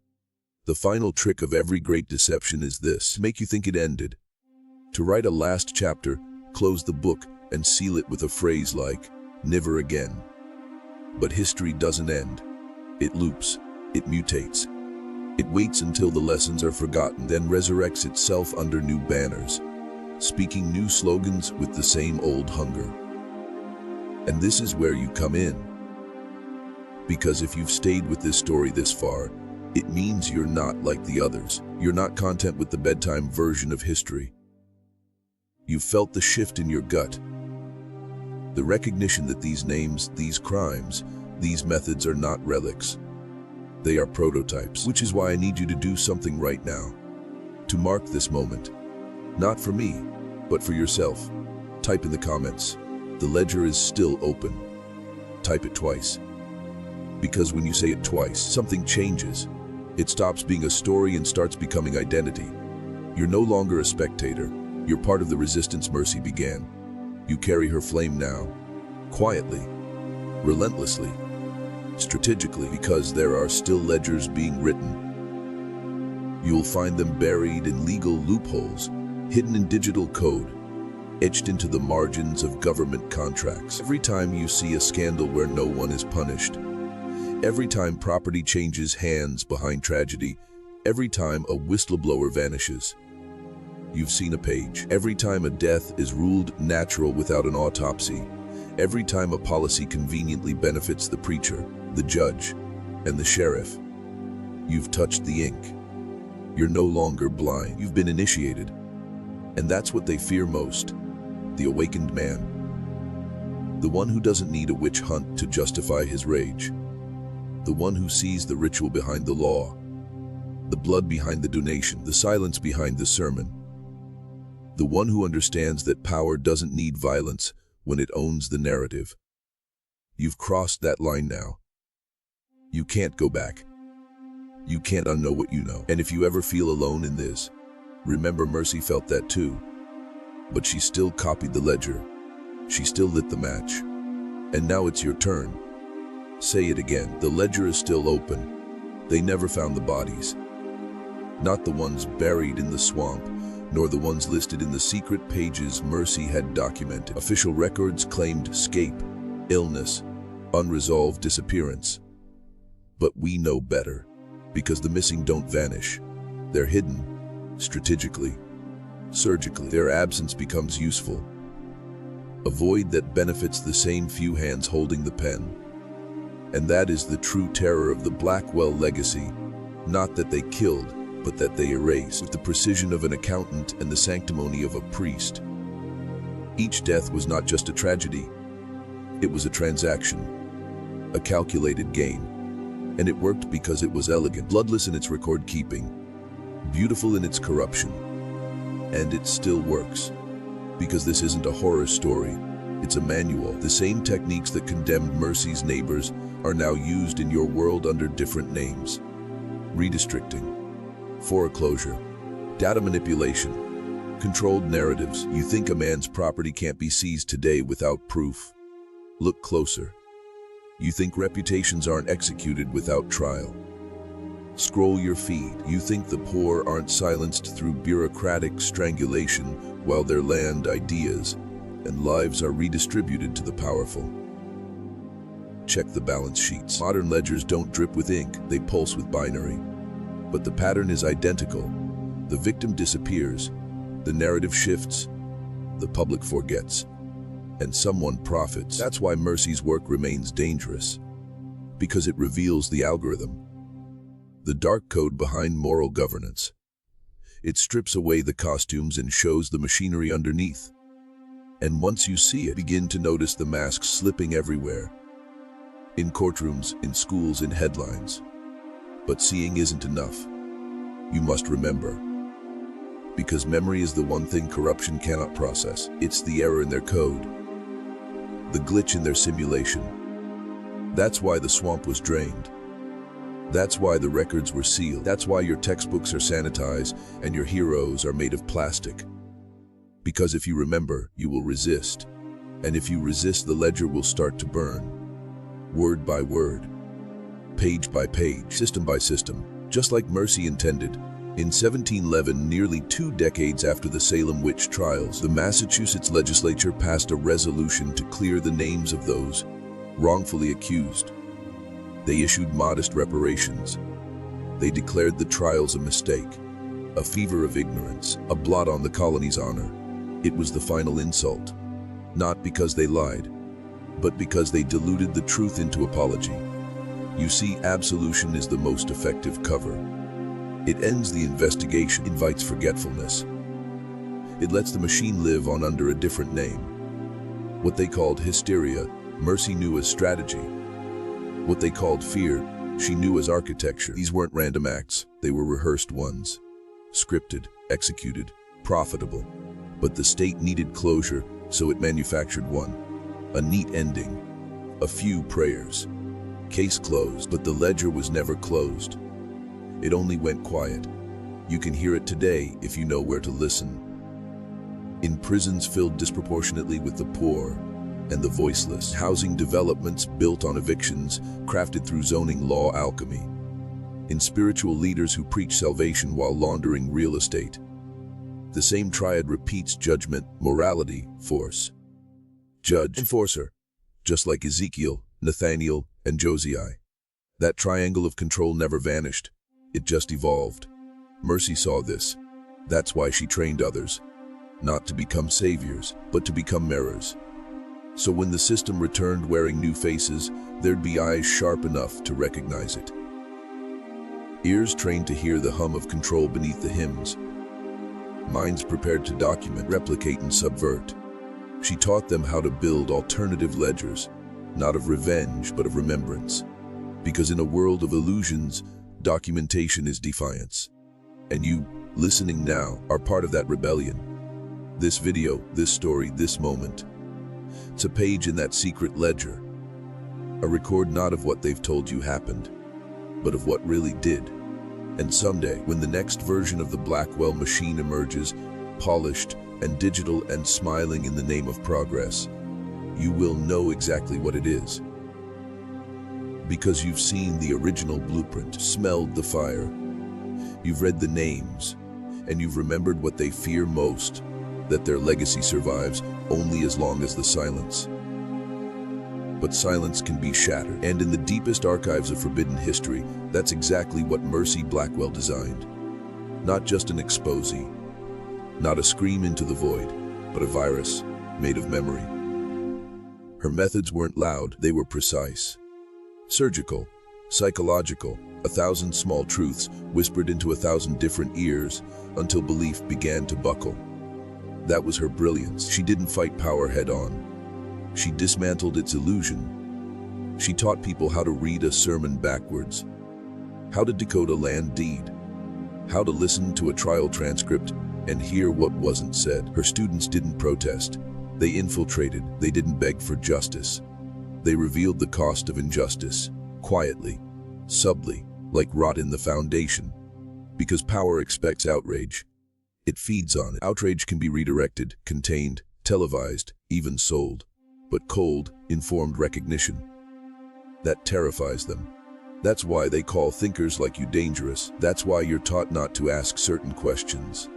The final trick of every great deception is this: to make you think it ended. To write a last chapter, close the book, and seal it with a phrase like, "Never again." But history doesn't end. It loops, it mutates. It waits until the lessons are forgotten, then resurrects itself under new banners, speaking new slogans with the same old hunger. And this is where you come in. Because if you've stayed with this story this far, it means you're not like the others. You're not content with the bedtime version of history. You've felt the shift in your gut. The recognition that these names, these crimes, these methods are not relics. They are prototypes, which is why I need you to do something right now. To mark this moment. Not for me, but for yourself. Type in the comments, "The ledger is still open." Type it twice. Because when you say it twice, something changes. It stops being a story and starts becoming identity. You're no longer a spectator. You're part of the resistance Mercy began. You carry her flame now, quietly, relentlessly, strategically, because there are still ledgers being written. You'll find them buried in legal loopholes, hidden in digital code, etched into the margins of government contracts. Every time you see a scandal where no one is punished, every time property changes hands behind tragedy, every time a whistleblower vanishes, you've seen a page. Every time a death is ruled natural without an autopsy, every time a policy conveniently benefits the preacher, the judge, and the sheriff, you've touched the ink. You're no longer blind. You've been initiated. And that's what they fear most, the awakened man. The one who doesn't need a witch hunt to justify his rage. The one who sees the ritual behind the law, the blood behind the donation, the silence behind the sermon. The one who understands that power doesn't need violence when it owns the narrative. You've crossed that line now. You can't go back. You can't unknow what you know. And if you ever feel alone in this, remember Mercy felt that too. But she still copied the ledger. She still lit the match. And now it's your turn. Say it again. The ledger is still open. They never found the bodies. Not the ones buried in the swamp, nor the ones listed in the secret pages Mercy had documented. Official records claimed escape, illness, unresolved disappearance. But we know better, because the missing don't vanish. They're hidden, strategically, surgically. Their absence becomes useful. A void that benefits the same few hands holding the pen. And that is the true terror of the Blackwell legacy. Not that they killed, but that they erased, with the precision of an accountant and the sanctimony of a priest. Each death was not just a tragedy. It was a transaction, a calculated gain. And it worked because it was elegant, bloodless in its record-keeping, beautiful in its corruption. And it still works. Because this isn't a horror story. It's a manual. The same techniques that condemned Mercy's neighbors are now used in your world under different names. Redistricting, foreclosure, data manipulation, controlled narratives. You think a man's property can't be seized today without proof? Look closer. You think reputations aren't executed without trial? Scroll your feed. You think the poor aren't silenced through bureaucratic strangulation while their land, ideas, and lives are redistributed to the powerful? Check the balance sheets. Modern ledgers don't drip with ink, they pulse with binary. But the pattern is identical. The victim disappears, the narrative shifts, the public forgets, and someone profits. That's why Mercy's work remains dangerous, because it reveals the algorithm, the dark code behind moral governance. It strips away the costumes and shows the machinery underneath. And once you see it, begin to notice the masks slipping everywhere. In courtrooms, in schools, in headlines. But seeing isn't enough. You must remember. Because memory is the one thing corruption cannot process. It's the error in their code, the glitch in their simulation. That's why the swamp was drained. That's why the records were sealed. That's why your textbooks are sanitized and your heroes are made of plastic. Because if you remember, you will resist. And if you resist, the ledger will start to burn. Word by word. page by page, system by system, just like mercy intended. In 1711, nearly 2 decades after the Salem witch trials, the Massachusetts legislature passed a resolution to clear the names of those wrongfully accused. They issued modest reparations. They declared the trials a mistake, a fever of ignorance, a blot on the colony's honor. It was the final insult, not because they lied, but because they diluted the truth into apology. You see, absolution is the most effective cover. It ends the investigation, invites forgetfulness. It lets the machine live on under a different name. What they called hysteria, mercy knew as strategy. What they called fear, she knew as architecture. These weren't random acts, they were rehearsed ones. Scripted, executed, profitable. But the state needed closure, so it manufactured one. A neat ending. A few prayers. Case closed, but the ledger was never closed. It only went quiet. You can hear it today if you know where to listen. In prisons filled disproportionately with the poor and the voiceless, housing developments built on evictions, crafted through zoning law alchemy. In spiritual leaders who preach salvation while laundering real estate. The same triad repeats: judgment, morality, force. Judge, enforcer, just like Ezekiel, Nathaniel, and Josiah. That triangle of control never vanished. It just evolved. Mercy saw this. That's why she trained others. Not to become saviors, but to become mirrors. So when the system returned wearing new faces, there'd be eyes sharp enough to recognize it. Ears trained to hear the hum of control beneath the hymns. Minds prepared to document, replicate, and subvert. She taught them how to build alternative ledgers, not of revenge, but of remembrance. Because in a world of illusions, documentation is defiance. And you, listening now, are part of that rebellion. This video, this story, this moment. It's a page in that secret ledger. A record not of what they've told you happened, but of what really did. And someday, when the next version of the Blackwell machine emerges, polished and digital and smiling in the name of progress, you will know exactly what it is. Because you've seen the original blueprint, smelled the fire. You've read the names, and you've remembered what they fear most, that their legacy survives only as long as the silence. But silence can be shattered, and in the deepest archives of forbidden history, that's exactly what Mercy Blackwell designed. Not just an exposé, not a scream into the void, but a virus made of memory. Her methods weren't loud, they were precise. Surgical, psychological, 1,000 small truths whispered into 1,000 different ears until belief began to buckle. That was her brilliance. She didn't fight power head-on. She dismantled its illusion. She taught people how to read a sermon backwards, how to decode a land deed, how to listen to a trial transcript and hear what wasn't said. Her students didn't protest. They infiltrated. They didn't beg for justice. They revealed the cost of injustice, quietly, subtly, like rot in the foundation. Because power expects outrage. It feeds on it. Outrage can be redirected, contained, televised, even sold. But cold, informed recognition, that terrifies them. That's why they call thinkers like you dangerous. That's why you're taught not to ask certain questions.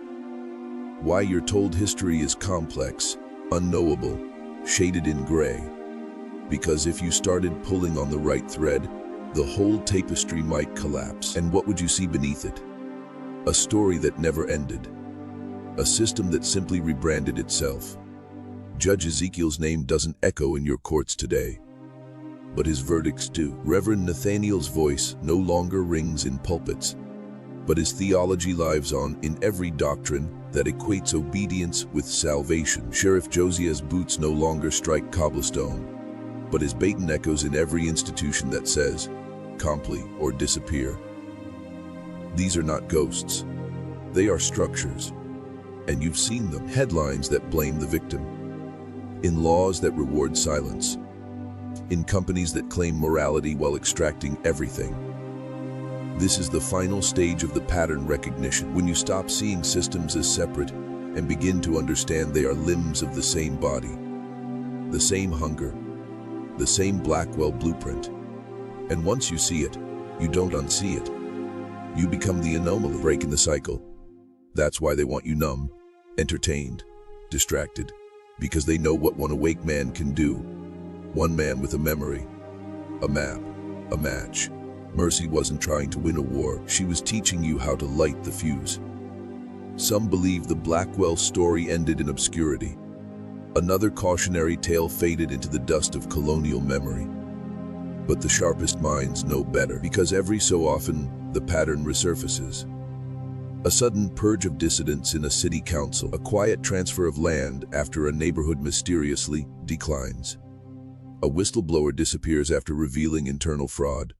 Why you're told history is complex, unknowable, shaded in gray. Because if you started pulling on the right thread, the whole tapestry might collapse. And what would you see beneath it? A story that never ended. A system that simply rebranded itself. Judge Ezekiel's name doesn't echo in your courts today, but his verdicts do. Reverend Nathaniel's voice no longer rings in pulpits, but his theology lives on in every doctrine that equates obedience with salvation. Sheriff Josiah's boots no longer strike cobblestone, but his baton echoes in every institution that says, "Comply or disappear." These are not ghosts. They are structures. And you've seen them. Headlines that blame the victim. In laws that reward silence. In companies that claim morality while extracting everything. This is the final stage of the pattern recognition, when you stop seeing systems as separate and begin to understand they are limbs of the same body. The same hunger. The same Blackwell blueprint. And once you see it, You don't unsee it. You become the anomaly, breaking the cycle. That's why they want you numb, entertained, distracted, because they know what one awake man can do. One man with a memory, a map, a match. Mercy wasn't trying to win a war. She was teaching you how to light the fuse. Some believe the Blackwell story ended in obscurity. Another cautionary tale faded into the dust of colonial memory. But the sharpest minds know better, because every so often, the pattern resurfaces. A sudden purge of dissidents in a city council, a quiet transfer of land after a neighborhood mysteriously declines. A whistleblower disappears after revealing internal fraud.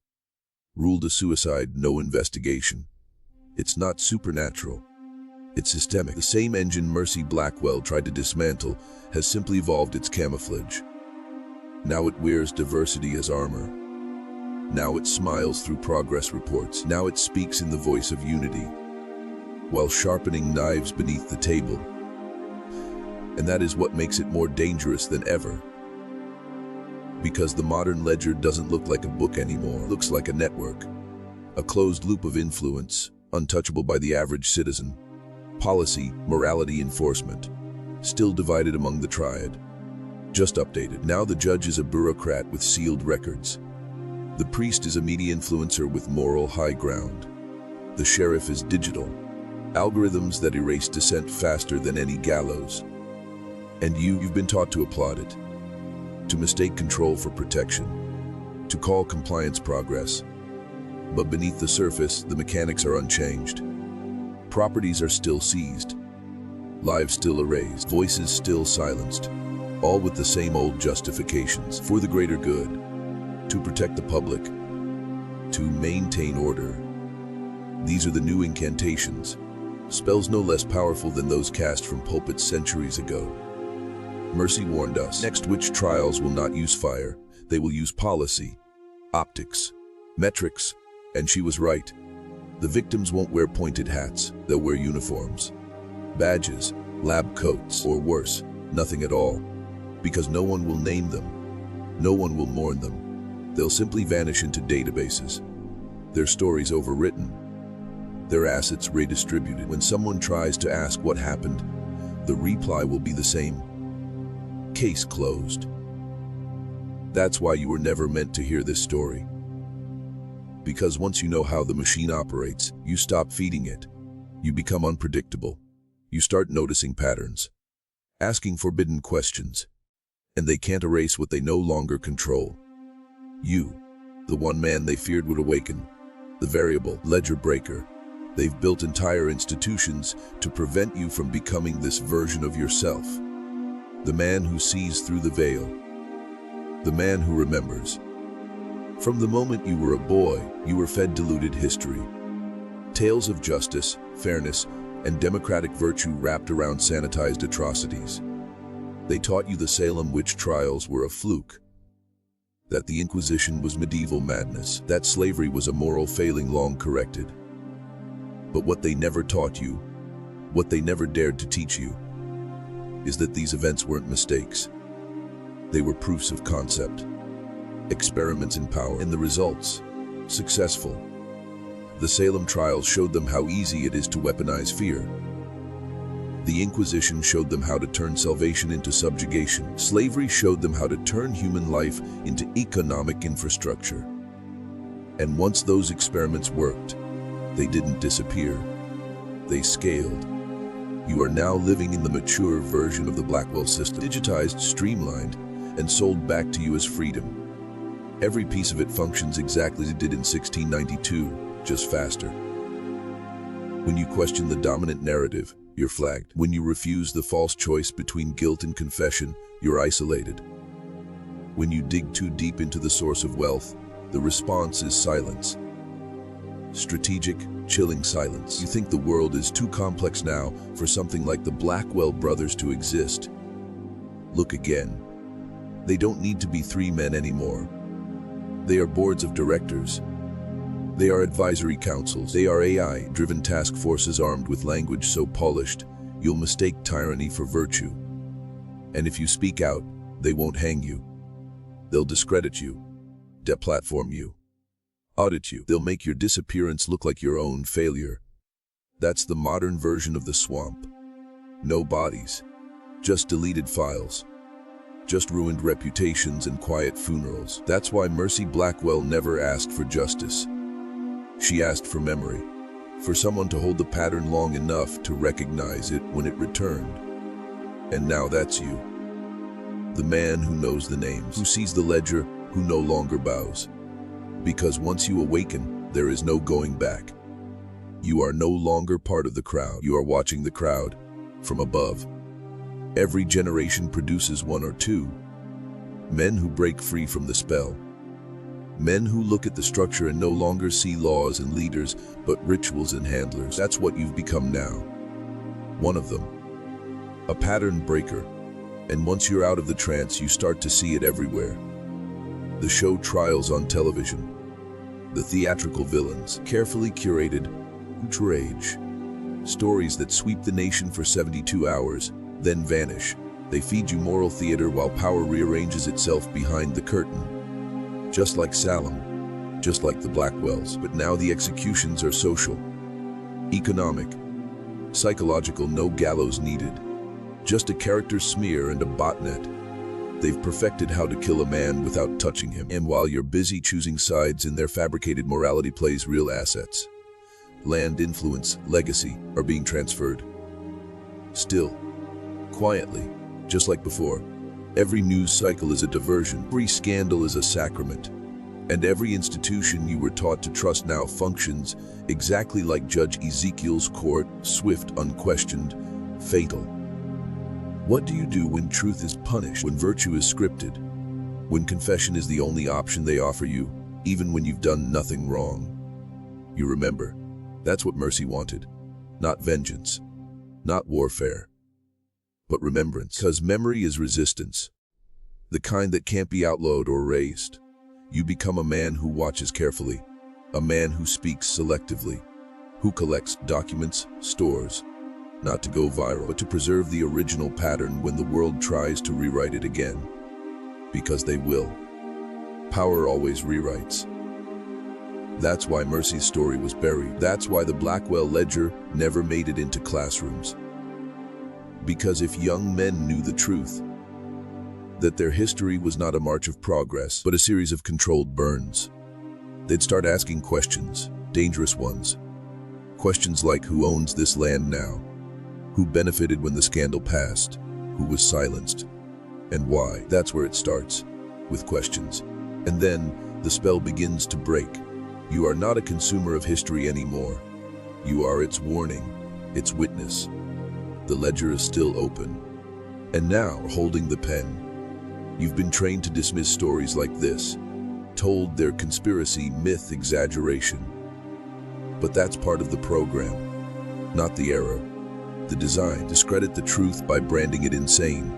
Ruled a suicide, no investigation. It's not supernatural. It's systemic. The same engine Mercy Blackwell tried to dismantle has simply evolved its camouflage. Now it wears diversity as armor. Now it smiles through progress reports. Now it speaks in the voice of unity, while sharpening knives beneath the table. And that is what makes it more dangerous than ever. Because the modern ledger doesn't look like a book anymore. It looks like a network. A closed loop of influence, untouchable by the average citizen. Policy, morality, enforcement, still divided among the triad. Just updated. Now the judge is a bureaucrat with sealed records. The priest is a media influencer with moral high ground. The sheriff is digital. Algorithms that erase dissent faster than any gallows. And you've been taught to applaud it. To mistake control for protection. To call compliance progress. But beneath the surface, the mechanics are unchanged. Properties are still seized. Lives still erased. Voices still silenced. All with the same old justifications. For the greater good. To protect the public. To maintain order. These are the new incantations. Spells no less powerful than those cast from pulpits centuries ago. Mercy warned us. Next witch trials will not use fire. They will use policy, optics, metrics, and she was right. The victims won't wear pointed hats. They'll wear uniforms, badges, lab coats, or worse, nothing at all. Because no one will name them. No one will mourn them. They'll simply vanish into databases. Their stories overwritten. Their assets redistributed. When someone tries to ask what happened, the reply will be the same. Case closed. That's why you were never meant to hear this story. Because once you know how the machine operates, you stop feeding it. You become unpredictable. You start noticing patterns, asking forbidden questions, and they can't erase what they no longer control. You, the one man they feared would awaken, the variable ledger breaker. They've built entire institutions to prevent you from becoming this version of yourself. The man who sees through the veil. The man who remembers. From the moment you were a boy, you were fed diluted history. Tales of justice, fairness, and democratic virtue wrapped around sanitized atrocities. They taught you the Salem witch trials were a fluke. That the Inquisition was medieval madness. That slavery was a moral failing long corrected. But what they never taught you, what they never dared to teach you, is that these events weren't mistakes. They were proofs of concept, experiments in power, and the results, successful. The Salem trials showed them how easy it is to weaponize fear. The Inquisition showed them how to turn salvation into subjugation. Slavery showed them how to turn human life into economic infrastructure. And once those experiments worked, they didn't disappear. They scaled. You are now living in the mature version of the Blackwell system, digitized, streamlined, and sold back to you as freedom. Every piece of it functions exactly as it did in 1692, just faster. When you question the dominant narrative, you're flagged. When you refuse the false choice between guilt and confession, you're isolated. When you dig too deep into the source of wealth, the response is silence. Strategic, chilling silence. You think the world is too complex now for something like the Blackwell brothers to exist. Look again. They don't need to be three men anymore. They are boards of directors. They are advisory councils. They are AI-driven task forces armed with language so polished, you'll mistake tyranny for virtue. And if you speak out, they won't hang you. They'll discredit you, deplatform you, audit you. They'll make your disappearance look like your own failure. That's the modern version of the swamp. No bodies, just deleted files. Just ruined reputations and quiet funerals. That's why Mercy Blackwell never asked for justice. She asked for memory, for someone to hold the pattern long enough to recognize it when it returned. And now that's you. The man who knows the names, who sees the ledger, who no longer bows. Because once you awaken, there is no going back. You are no longer part of the crowd. You are watching the crowd from above. Every generation produces one or two. Men who break free from the spell. Men who look at the structure and no longer see laws and leaders, but rituals and handlers. That's what you've become now. One of them. A pattern breaker. And once you're out of the trance, you start to see it everywhere. The show trials on television. The theatrical villains, carefully curated outrage. Stories that sweep the nation for 72 hours, then vanish. They feed you moral theater while power rearranges itself behind the curtain. Just like Salem, just like the Blackwells. But now the executions are social, economic, psychological, no gallows needed. Just a character smear and a botnet. They've perfected how to kill a man without touching him. And while you're busy choosing sides in their fabricated morality plays, real assets, land, influence, legacy are being transferred. Still, quietly, just like before, every news cycle is a diversion, every scandal is a sacrament, and every institution you were taught to trust now functions exactly like Judge Ezekiel's court, swift, unquestioned, fatal. What do you do when truth is punished, when virtue is scripted, when confession is the only option they offer you, even when you've done nothing wrong? You remember. That's what Mercy wanted. Not vengeance, not warfare, but remembrance. Because memory is resistance, the kind that can't be outlawed or erased. You become a man who watches carefully, a man who speaks selectively, who collects documents, stores, not to go viral, but to preserve the original pattern when the world tries to rewrite it again. Because they will. Power always rewrites. That's why Mercy's story was buried. That's why the Blackwell ledger never made it into classrooms. Because if young men knew the truth, that their history was not a march of progress, but a series of controlled burns, they'd start asking questions, dangerous ones. Questions like, who owns this land now? Who benefited when the scandal passed? Who was silenced? And why? That's where it starts, with questions. And then the spell begins to break. You are not a consumer of history anymore. You are its warning, its witness. The ledger is still open. And now, holding the pen, you've been trained to dismiss stories like this, told they're conspiracy, myth, exaggeration. But that's part of the program, not the error. The design, discredit the truth by branding it insane.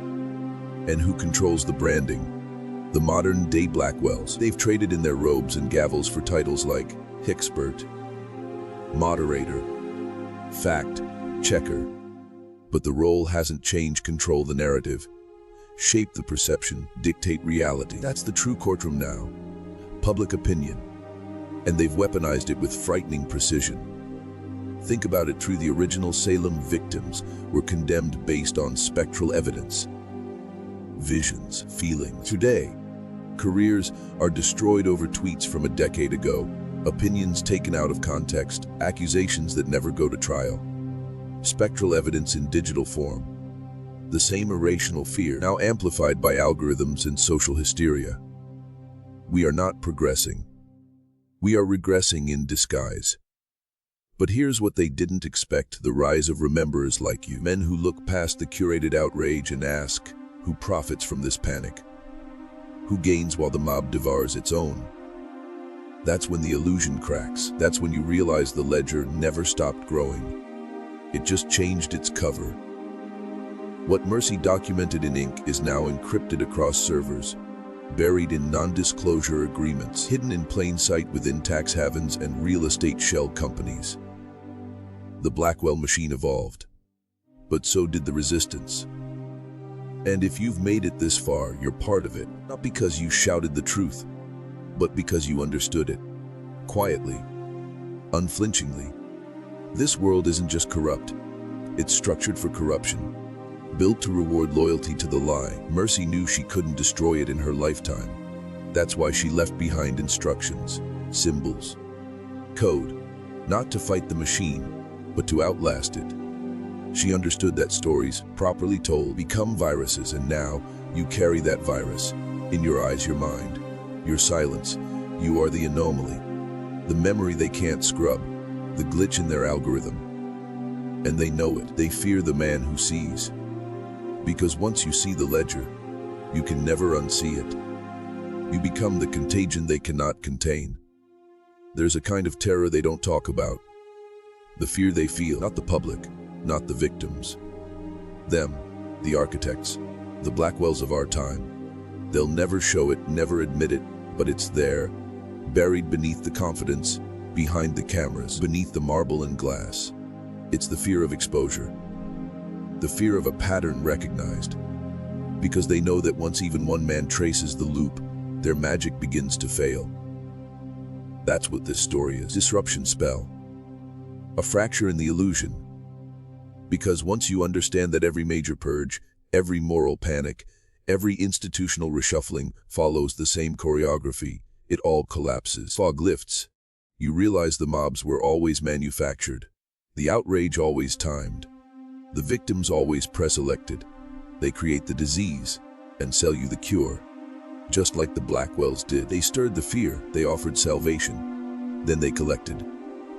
And who controls the branding? The modern-day Blackwells. They've traded in their robes and gavels for titles like Hickspert, moderator, fact checker. But the role hasn't changed. Control the narrative, shape the perception, dictate reality. That's the true courtroom now. Public opinion. And they've weaponized it with frightening precision. Think about it. Through the original Salem victims were condemned based on spectral evidence, visions, feelings. Today, careers are destroyed over tweets from a decade ago, opinions taken out of context, accusations that never go to trial. Spectral evidence in digital form. The same irrational fear, now amplified by algorithms and social hysteria. We are not progressing. We are regressing in disguise. But here's what they didn't expect: the rise of rememberers like you. Men who look past the curated outrage and ask, who profits from this panic? Who gains while the mob devours its own? That's when the illusion cracks. That's when you realize the ledger never stopped growing. It just changed its cover. What Mercy documented in ink is now encrypted across servers, buried in non-disclosure agreements, hidden in plain sight within tax havens and real estate shell companies. The Blackwell machine evolved, but so did the resistance. And if you've made it this far, you're part of it, not because you shouted the truth, but because you understood it. quietly, unflinchingly. This world isn't just corrupt, it's structured for corruption, built to reward loyalty to the lie. Mercy knew she couldn't destroy it in her lifetime. That's why she left behind instructions, symbols, code, not to fight the machine, but to outlast it. She understood that stories, properly told, become viruses, and now you carry that virus. In your eyes, your mind, your silence, you are the anomaly, the memory they can't scrub, the glitch in their algorithm. And they know it. They fear the man who sees. Because once you see the ledger, you can never unsee it. You become the contagion they cannot contain. There's a kind of terror they don't talk about. The fear they feel, not the public, not the victims. Them, the architects, the Blackwells of our time. They'll never show it, never admit it, but it's there, buried beneath the confidence, behind the cameras, beneath the marble and glass. It's the fear of exposure, the fear of a pattern recognized, because they know that once even one man traces the loop, their magic begins to fail. That's what this story is. Disruption spell. A fracture in the illusion. Because once you understand that every major purge, every moral panic, every institutional reshuffling follows the same choreography, it all collapses. Fog lifts. You realize the mobs were always manufactured, the outrage always timed, the victims always press-elected. They create the disease and sell you the cure. Just like the Blackwells did. They stirred the fear, they offered salvation. Then they collected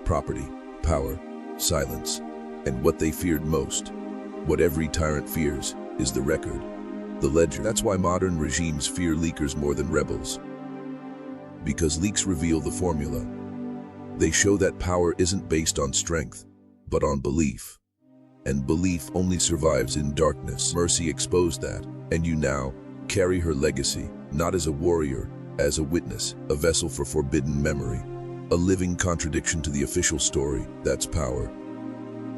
property, power, silence, and what they feared most, what every tyrant fears, is the record, the ledger. That's why modern regimes fear leakers more than rebels. Because leaks reveal the formula. They show that power isn't based on strength, but on belief. And belief only survives in darkness. Mercy exposed that, and you now carry her legacy, not as a warrior, as a witness, a vessel for forbidden memory, a living contradiction to the official story. That's power.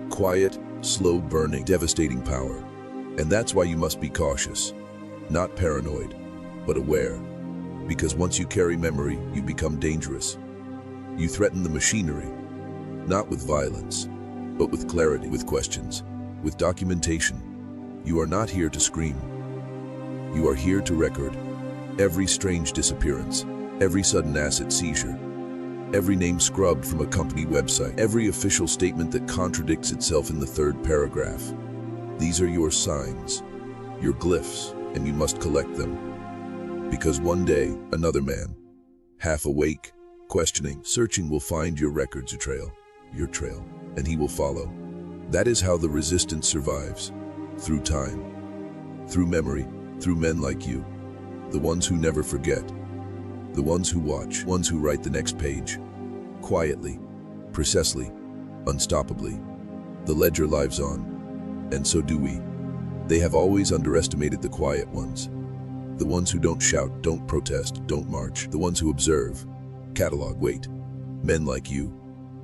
Quiet, slow burning, devastating power. And that's why you must be cautious, not paranoid, but aware. Because once you carry memory, you become dangerous. You threaten the machinery, not with violence, but with clarity, with questions, with documentation. You are not here to scream. You are here to record every strange disappearance, every sudden asset seizure, every name scrubbed from a company website, every official statement that contradicts itself in the third paragraph. These are your signs, your glyphs, and you must collect them. Because one day, another man, half awake, questioning, searching, will find your records, your trail, and he will follow. That is how the resistance survives, through time, through memory, through men like you, the ones who never forget, the ones who watch, ones who write the next page, quietly, precisely, unstoppably. The ledger lives on, and so do we. They have always underestimated the quiet ones, the ones who don't shout, don't protest, don't march, the ones who observe, catalog, wait, men like you.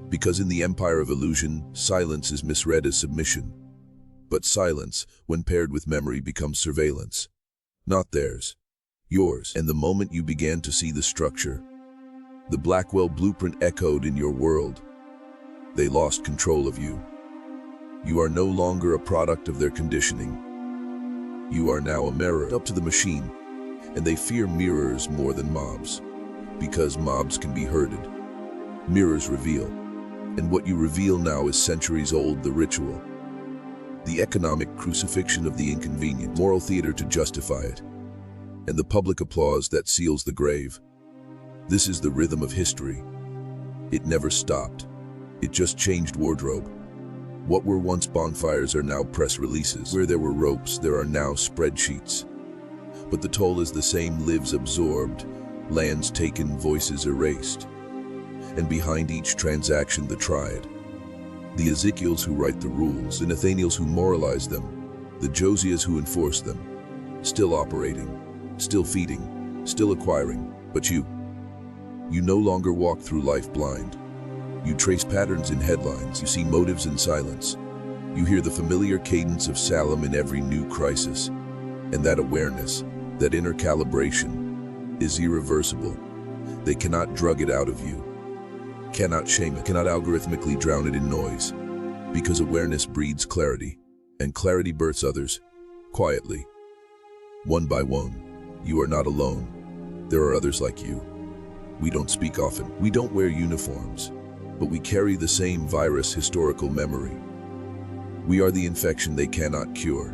Because in the empire of illusion, silence is misread as submission. But silence, when paired with memory, becomes surveillance. Not theirs, yours. And the moment you began to see the structure, the Blackwell blueprint echoed in your world, they lost control of you. You are no longer a product of their conditioning. You are now a mirror up to the machine, and they fear mirrors more than mobs, because mobs can be herded. Mirrors reveal, and what you reveal now is centuries old, the ritual, the economic crucifixion of the inconvenient, moral theater to justify it, and the public applause that seals the grave. This is the rhythm of history. It never stopped. It just changed wardrobe. What were once bonfires are now press releases. Where there were ropes, there are now spreadsheets. But the toll is the same: lives absorbed, lands taken, voices erased. And behind each transaction, the triad. The Ezekiels who write the rules, the Nathaniels who moralize them, the Josiahs who enforce them. Still operating, still feeding, still acquiring. But you no longer walk through life blind. You trace patterns in headlines, you see motives in silence. You hear the familiar cadence of Salem in every new crisis. And that awareness, that inner calibration, is irreversible. They cannot drug it out of you. cannot shame it, cannot algorithmically drown it in noise. Because awareness breeds clarity, and clarity births others, quietly. One by one, you are not alone. There are others like you. We don't speak often. We don't wear uniforms, but we carry the same virus historical memory. We are the infection they cannot cure.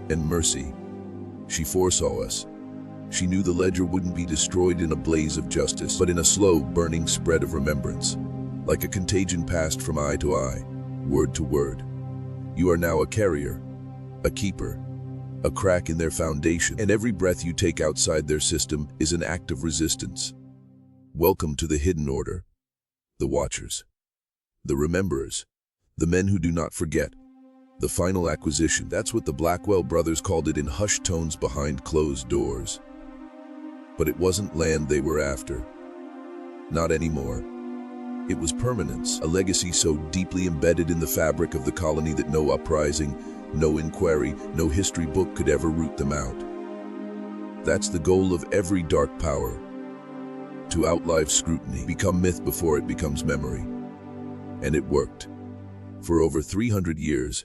And Mercy, she foresaw us. She knew the ledger wouldn't be destroyed in a blaze of justice, but in a slow, burning spread of remembrance, like a contagion passed from eye to eye, word to word. You are now a carrier, a keeper, a crack in their foundation, and every breath you take outside their system is an act of resistance. Welcome to the hidden order, the Watchers, the Rememberers, the men who do not forget. The final acquisition, that's what the Blackwell brothers called it in hushed tones behind closed doors. But it wasn't land they were after. Not anymore. It was permanence, a legacy so deeply embedded in the fabric of the colony that no uprising, no inquiry, no history book could ever root them out. That's the goal of every dark power, to outlive scrutiny, become myth before it becomes memory. And it worked. For over 300 years,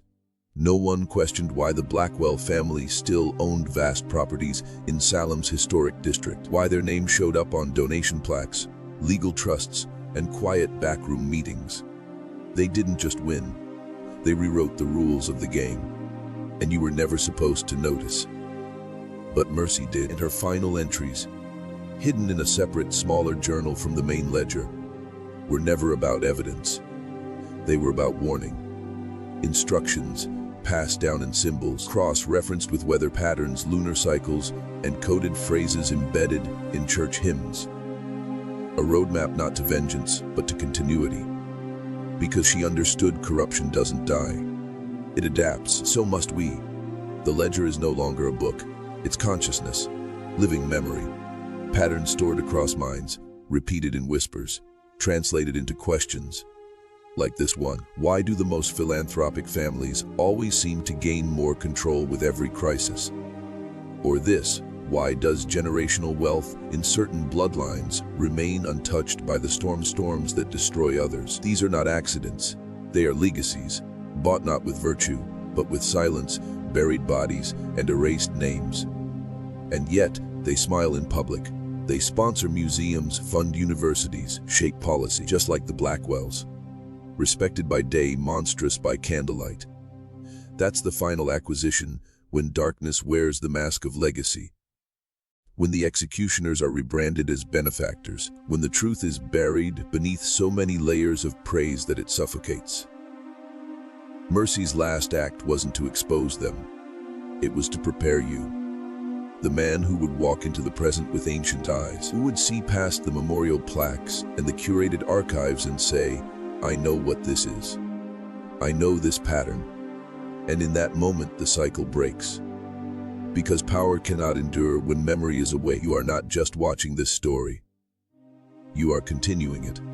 no one questioned why the Blackwell family still owned vast properties in Salem's historic district, why their name showed up on donation plaques, legal trusts, and quiet backroom meetings. They didn't just win. They rewrote the rules of the game, and you were never supposed to notice. But Mercy did, and her final entries, hidden in a separate, smaller journal from the main ledger, were never about evidence. They were about warning, instructions, passed down in symbols, cross-referenced with weather patterns, lunar cycles, and coded phrases embedded in church hymns. A roadmap not to vengeance, but to continuity. Because she understood corruption doesn't die. It adapts, so must we. The ledger is no longer a book. It's consciousness, living memory, patterns stored across minds, repeated in whispers, translated into questions. Like this one, why do the most philanthropic families always seem to gain more control with every crisis? Or this, why does generational wealth in certain bloodlines remain untouched by the storms that destroy others? These are not accidents. They are legacies, bought not with virtue, but with silence, buried bodies, and erased names. And yet, they smile in public. They sponsor museums, fund universities, shape policy, just like the Blackwells. Respected by day, monstrous by candlelight. That's the final acquisition, when darkness wears the mask of legacy. When the executioners are rebranded as benefactors, when the truth is buried beneath so many layers of praise that it suffocates. Mercy's last act wasn't to expose them. It was to prepare you. The man who would walk into the present with ancient eyes, who would see past the memorial plaques and the curated archives and say, I know what this is. I know this pattern. And in that moment, the cycle breaks. Because power cannot endure when memory is away. You are not just watching this story. You are continuing it.